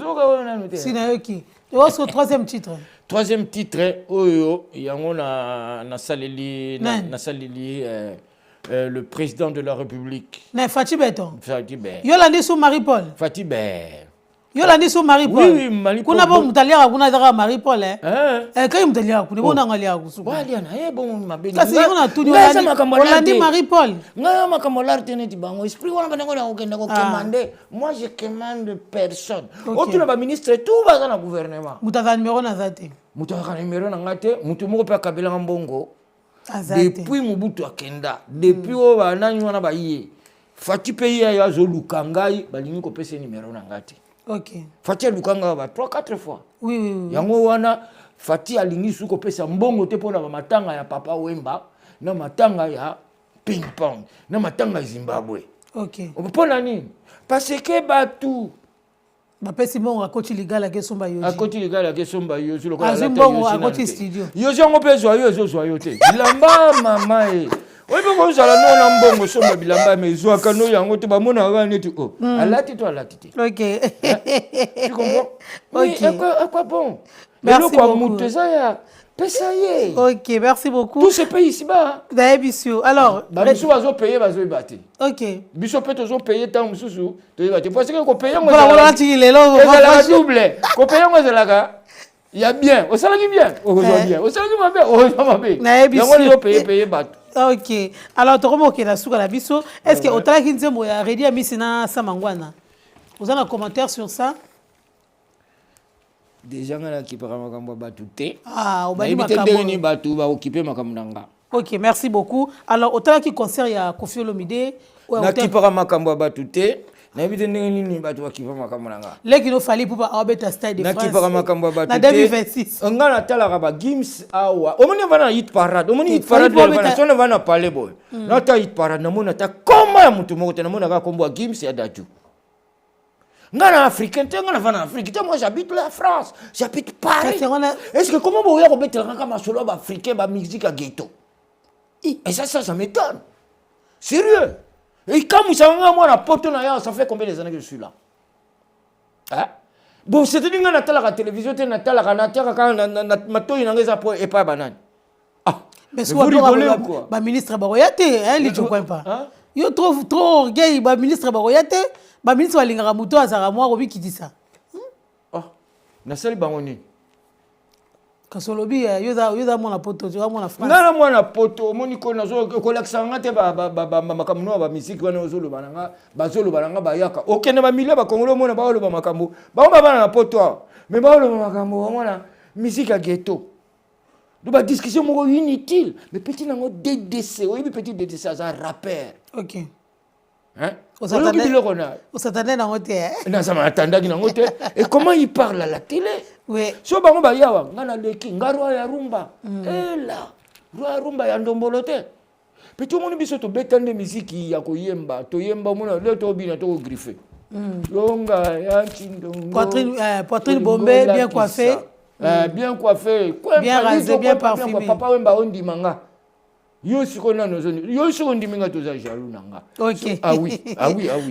Sinayoki. Et what's le troisième titre? Troisième titre, Oyo, yango na salili le président de la République. Na Fati Beton. Fati Be. Yolandi sous Marie-Paul. Fati Be. Yolandi sous Marie-Paul. Oui, Marie-Paul. Kuna bon mutalia kuna dara Marie-Paul kai mutalia kuna bona ngalia kusuku. Wali ana bon mabeni. Kasi kuna tuni Yolandi Marie-Paul. Nga makamolarte neti bango esprit wana bango na okenda ko commander. Moi je commande personne. Otuna ba ministre tout baza na gouvernement. Mutaka numéro na zate. Mutaka numéro na ngate, mutu moko pa kabela mbongo. Depuis Mobutu akenda, depuis o banani wana ba yé. Fati pays ya zoluka ngai balingi ko pesa numéro na ngate. OK. Fati lukanga ba 3-4 fois. Oui. Yango wana Fati alingi suko pesa mbongo te pona ba matanga ya Papa Wemba na matanga ya ping pong na matanga ya Zimbabwe. OK. Pona nini? Parce que batu bapesi mbongo akoti ligala ke somba yoji. Akoti ligala ke somba yoji lokola la mbongo akoti studio. Yoji ngo pezo yo te. Bilamba mama Oye bongo zala no na mbongo somba bilamba mezo akano yango te bamona ga neti alati to alati te. OK. Tu comprends? OK. À quoi bon? Merci beaucoup. OK, merci beaucoup. Tous ces pays ici-bas. Daebisio. Alors, biso bazo payer bazo battre. OK. Biso peut toujours payer tant mususu, to battre. Parce que ko payer ngo voilà tu lelo la double. Ko payer ngo zalaka. Il y a bien, au salarié bien, au bien, au salarié bien, au bien. Yango payer battre. OK. Alors to komo ke na suka la biso, est-ce que otala kinzembo ya Redi Amisina Samangwana? Vous avez un commentaire sur ça? Des gens qui parlent makambo batute. Au bani makambo ni batu ba occuper makambo nanga. OK, merci beaucoup. Alors otala ki concert ya Koffi Olomide na ki parlent makambo batute. Na bité ni batu ba kipa makambo nanga. Leki no fali pour abeta stade de France. Na ki parlent makambo batute. Na 2026. On a tala ba Gims awa. Omoni vana hit parade. Omoni hit parade vana sona vana parler boy. Na ta hit parade na mona ta koma ya mutu moko na mona ka kombo Gims ya daju. Ngana africain, ngana van Afrique. Moi j'habite la France, j'habite Paris. Ça, Est-ce que comment vous voyez mettre la kama solo africain ba musique à ghetto? Et ça m'étonne. Sérieux. Et quand vous savez moi la porte na ça fait combien d'années que je suis là? Hein? Bon, c'est-à-dire que na la télévision, na la natia quand na matoyi na ngeza po et pas banane. Ah. Mais vous rigolez ou quoi? Ba ministre Baroyate, hein, li comprends pas. Yo trop orgueil ba ministre Baroyate, ba ministre Walingara Muto azara moi obi qui dit ça. Ah. Na sali bangoni. Kasolobi yo da mona poto, yo mona France. Na mona poto, moniko nazo ko laksanga te ba makamno ba musique wana ozolo bananga, bazolo bananga ba yaka. Okene ba mila ba kongolo mona ba olo ba makambo. Ba bana na poto. Mais ba olo ba makambo mona musique à ghetto. Donc la discussion est inutile. Mais petit nango DDC, oui petit DDC c'est un rappeur. OK. Hein? On s'attendait dans l'hôtel. Non, ça m'attendait dans l'hôtel. Et comment il parle à la télé? Oui. So bango ba yawa, ngana leki, ngaro ya rumba. Et là, roi rumba ya ndombolote. Petit monde biso to betande musique ya ko yemba, to yemba mona le to bina to griffer. Longa ya chindongo. Poitrine bombée, bien coiffée. Bien coiffé, bien rasé, bien parfumé. Papa wemba ondi manga. Yo sikona nozoni. Yo sikondi minga toza jaloux nanga. OK. Ah oui.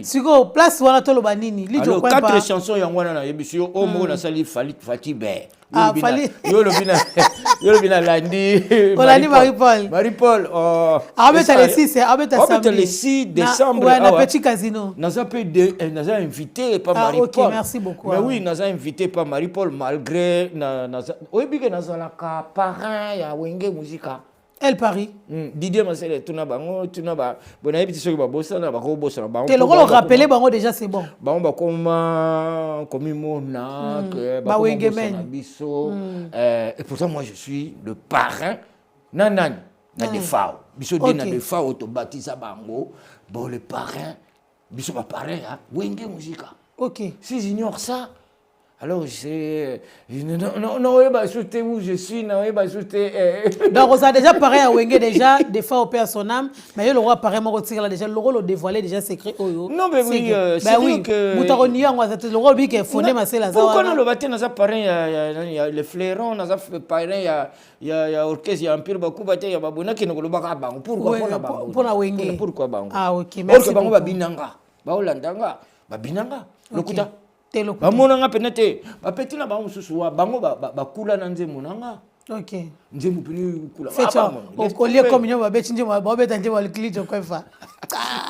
Siko place wana tolo banini, li jo quoi pas. 4 chansons ya wana na yebisio o mo na sali Fati Be. Fali. Yo le bina landi. Olandi Marie-Paul. Marie-Paul. Abeta le 6, abeta samedi. Abeta le 6 décembre. Ouais, na petit casino. Naza invité par Marie-Paul. OK, merci beaucoup. Mais oui, naza invité par Marie-Paul malgré naza. Oyebi naza la ka parrain ya Wenge Musica. Elle Paris. Didier Marcel tuna bango tuna ba bona yebi tisoki ba bossa na ba ko bossa na bango. Te le rappeler bango déjà c'est bon. Bango ba koma comme mona que ba Wenge men. Biso et pourtant moi je suis le parrain nanani na de fao. Biso de na de fao to baptisa bango bon le parrain biso ba parrain hein Wenge Musica. OK. Si j'ignore ça alors c'est non bah sauter où je suis non bah sauter donc on a déjà pareil à Wenge déjà des fois au père son âme mais le roi pareil moi retire là déjà le rôle dévoilé déjà secret oyo non mais oui c'est oui que mutaroni on a le rôle qui est fondé ma c'est la zawa pourquoi le matin on a pareil il y a les fleurons on a pareil il y a orchestre il y a empire beaucoup bataille il y a babona qui ne le baka bango pourquoi pour la Wenge pourquoi bango ah OK merci bango ba binanga ba olandanga ba binanga lokuta ba monanga penete ba petit na bango susu wa bango ba kula na nzemu nanga OK nzemu pini kula fecha au lieu comme nous ba beti nzemu ba beta nzemu le client quoi fa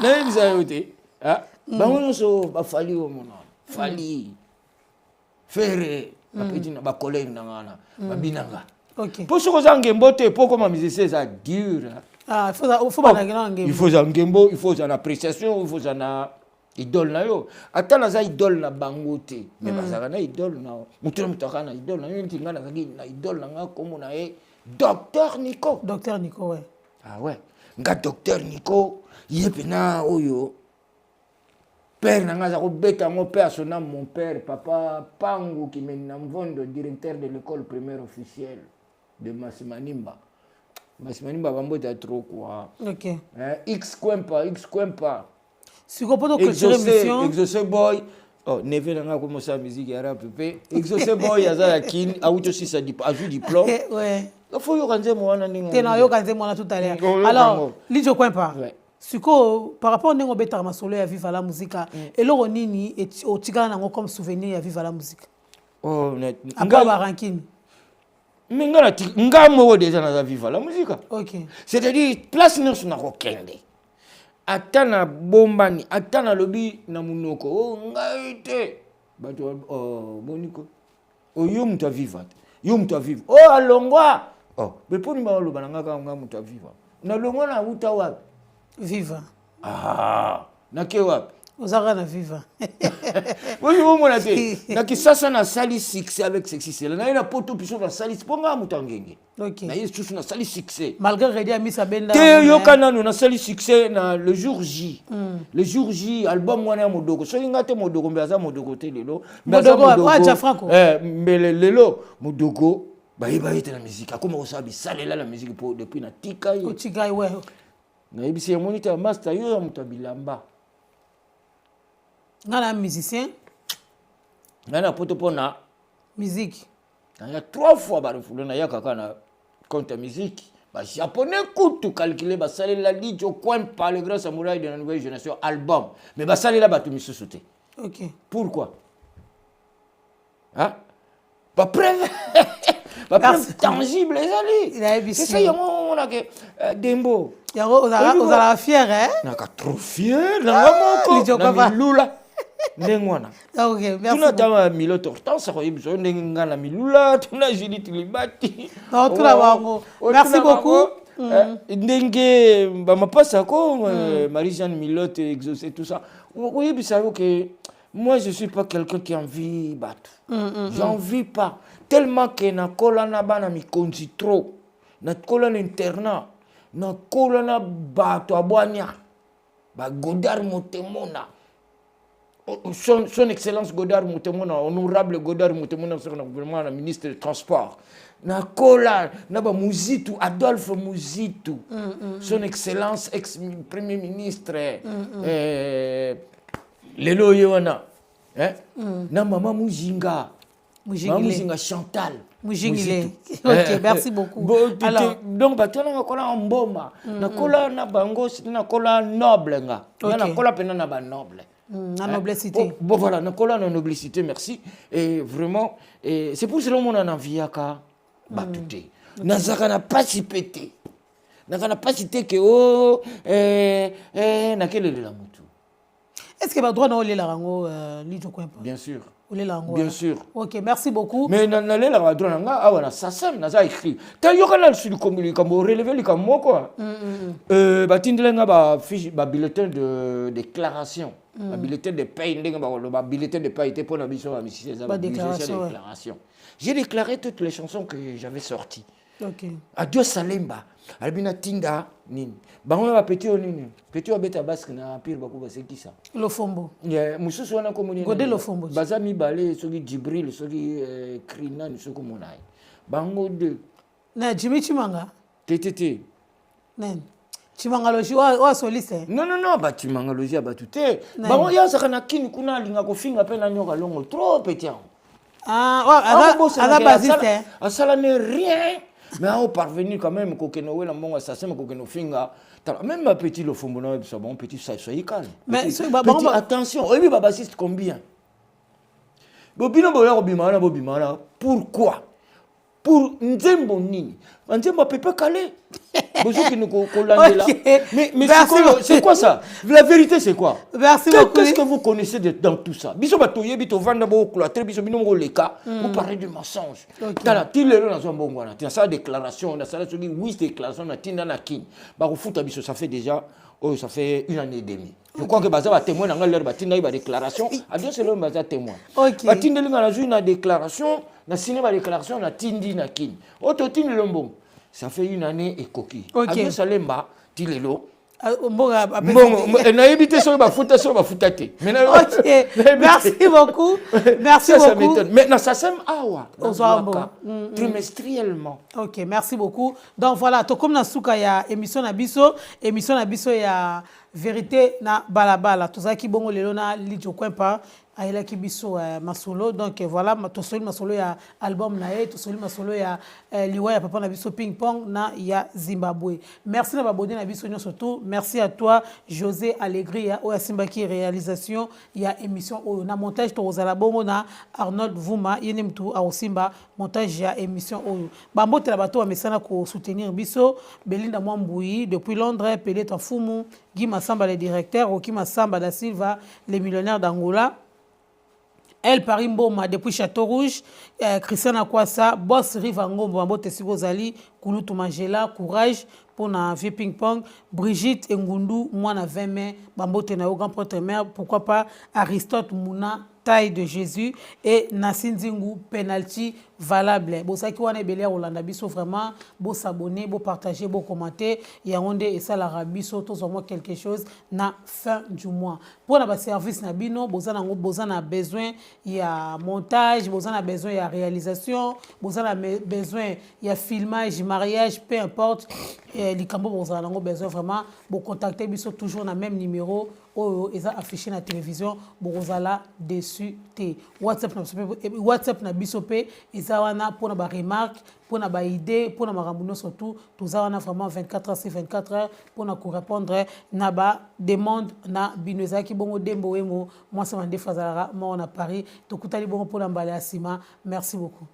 na bisa yote ah bango so ba fali o mona fali fere ba petit na ba collègue nanga ba binanga OK pour ce que ça ngembo te pour comment musicien ça dur ah il faut ba ngembo il faut ça ngembo il faut ça appréciation il faut ça na idole na yo ata naza idole na bango te mais bazaka na idole na mutu mutaka na idole na yo ntinga na idole na nga komo na e Docteur Nico ouais ah ouais nga Docteur Nico yepena oyo père na nga za ko beta mon père son nom mon père papa Pango qui mène na mvondo directeur de l'école primaire officielle de Masimanimba bambota trop quoi OK X Kwempa si vous pouvez clôturer l'émission Exaucé boy oh neve nanga commencer la musique ya rap pe Exaucé boy aza la kin a wuto si ça a vu diplôme ouais il faut yo kanze mo wana ninga tena yo kanze mo na tout à l'heure alors lijo kwempa siko par rapport ningo beta masolo ya Viva la musique et loro nini et o tigana nango comme souvenir ya Viva la musique oh nga ba ranking nga mo déjà na Viva la musique OK c'est-à-dire place non na ko kende atana bombani atana lobi na munoko oh ngaite bato oh boniko oh yo muta vivre oh alongwa oh mais pour ni ba lo bananga ka nga muta vivre na longwa na uta wapi viva ah na ke wapi ozaka na viva oui on mona te na kisasa na sali succès avec sexy c'est là na poto piso na sali ponga mutangenge OK na yesu na sali succès malgré Redi Amisa Benda te yo kana na sali succès na le jour J album wana modoko so ngate modoko mbaza modoko te lelo mbaza modoko mais lelo modoko ba ite na musique comme on sabi salela la musique pour depuis na tika yo tika ouais na ibisi moniteur master yo mutabilamba ngana musicien na poto pona musique. Il y a 3 fois barefoulé na yaka na compte musique. Les Japonais coûtent calculer basali la dit au coin par le grand samouraï de la nouvelle génération album. Mais basali la batu misu sauté. OK. Pourquoi? Hein? Pas preuve. Pas preuve tangible les alliés. C'est ça on a que Dembo. Yango ozala fier hein? Naka trop fier na moko. Na milula. Ndengwana. OK, merci. Tuna tama miloto hortense ko yebso ndenga na milula, tuna Judith Libati. Non, tout là bango. Merci beaucoup. Ndenge ba mapasa ko Marie-Jeanne Milote exaucer tout ça. Oui, ça que moi je suis pas quelqu'un qui envie battre. J'en vis pas tellement que na kola na bana mi konzi trop. Na kola na internat. Na kola na bato abwania. Ba Godard Motemona. Son Excellence Godard Moutemona, honorable Godard Moutemona, vraiment le ministre des Transports. Na kola, na ba Muzitu, Adolphe Muzitu, son Excellence ex-premier ministre, Lelo Yoana, na Maman Mujinga, Mujinga Chantal. Mujingile. OK, merci beaucoup. Alors, donc batona na kola mboma, na kola na bango, na kola noble nga, na kola pena na ba noble. La noblicité. Bon voilà, Nicolas, la noblicité, merci. Et vraiment, c'est pour cela que mon envie à batouté. Nazaka n'a pas si pété. Nazaka n'a pas cité que oh, na quel est la moutou. Est-ce que va droit na la rango lijo coin? Bien sûr. Bien sûr. OK, merci beaucoup. Mais na la droit nga ah voilà, ça ça naza écrit. Ta yo kana sur le communiqué comme relever le comme quoi. Batindela ba fiche ba bulletin de déclaration. Le bulletin de paie, le bulletin de paie était pour la mission à déclaration. J'ai déclaré toutes les chansons que j'avais sorties. OK. Adieu Salemba, Albina Tinda, Nin. Bango va petit au nini. Petit au beta basque na pire bakuba c'est qui ça? Lofombo. Yeah, mususu wana komuni. Godé Lofombo. Bazami balé soki Djibril, soki Krina, soki Monai. Bango de. Na Jimmy Chimanga. TTT. Nen. Chimangaloji wa soliste. Non, bah Chimangaloji abatute. Bah on y a ça kana kin kuna linga ko finga pe na nyoka longo trop petit. Ah, basiste. Ça n'est rien. Mais on parvenir quand même ko kenowe na mongo assassin ko keno finga. Même ma petit le fombo na ça bon petit ça soyez calme. Mais petit, attention, oui bah bassiste combien? Bobino boya bimana bobimana. Pourquoi? Pour Nzembo Nini. Nzembo peut pas caler. Mais c'est quoi ça? La vérité c'est quoi? Merci beaucoup. Qu'est-ce que vous connaissez dans tout ça? Biso batoye bito vanda bo cloître biso bino leka. Vous parlez de mensonge. Tala tilelo na zombo ngwana. Tia sa déclaration, na sala soki oui déclaration na tinda na kin. Ba ko futa biso ça fait déjà ça fait 1 année et demie. Je crois que baza ba témoin na leur batinda ba déclaration. Adieu c'est l'homme baza témoin. Batinda linga na joue na déclaration, na signé ba déclaration na tindi na kin. Auto tindi lombo. Ça fait 1 année et coquille. Adieu Salemba, tilelo. Bon, naïbité sur ma fouta te. OK. Merci beaucoup. Merci ça beaucoup. Mais ça sème awa. Trimestriellement. OK, merci beaucoup. Donc voilà, to comme na suka ya émission na biso ya vérité na balabala. Tozaki bongo lelo na lijo kwempa ayela kibiso masolo. Donc voilà, to soli masolo ya album na to soli masolo ya liwa ya papa na biso ping pong na ya Zimbabwe. Merci na babodé na biso surtout. Merci à toi José Allegria o Simba qui réalisation ya émission o na montage to ozala bongo na Arnold Vuma yene mtu a Simba montage ya émission o. Bambote la bato amesana ko soutenir biso Belinda Mwambui depuis Londres, Pelé Tafumu, Guy Massamba le directeur, Oki Massamba da Silva les millionnaires d'Angola. El Parimboma depuis Château Rouge, Christian Akwasa, Boss Rivangombo, Ambote Sigozali, Kulutu Mangela, Courage pour na vieux ping-pong, Brigitte Ngundu, moi na 20 mai, Bambote na grand prêtre mère, pourquoi pas Aristote Mouna, Taille de Jésus et Nassine Zingu, penalty valable. Bon, ça qui wana belé Rolanda biso vraiment, beau s'abonner, beau partager, beau commenter, et on et ça l'Arabie surtout au moins quelque chose na fin du mois. Pour la service na bino, bozana a besoin il y a montage, bozana a besoin il y a réalisation, bozana a besoin il y a filmage, mariage, peu importe. Les cambo bozana a besoin vraiment, bon contacter biso toujours na même numéro ou ils ont affiché na télévision, bozala dessus. déçu te. WhatsApp na biso pe eza wana pona ba remarque, pona ba idée, pona makambo surtout toza wana vraiment 24 heures sur 24 heures pona ko répondre na ba demande na bino ezaki bongo dembo wemo moi ça m'a défazara moi on a Paris tokutali bongo pona mbala sima. Merci beaucoup.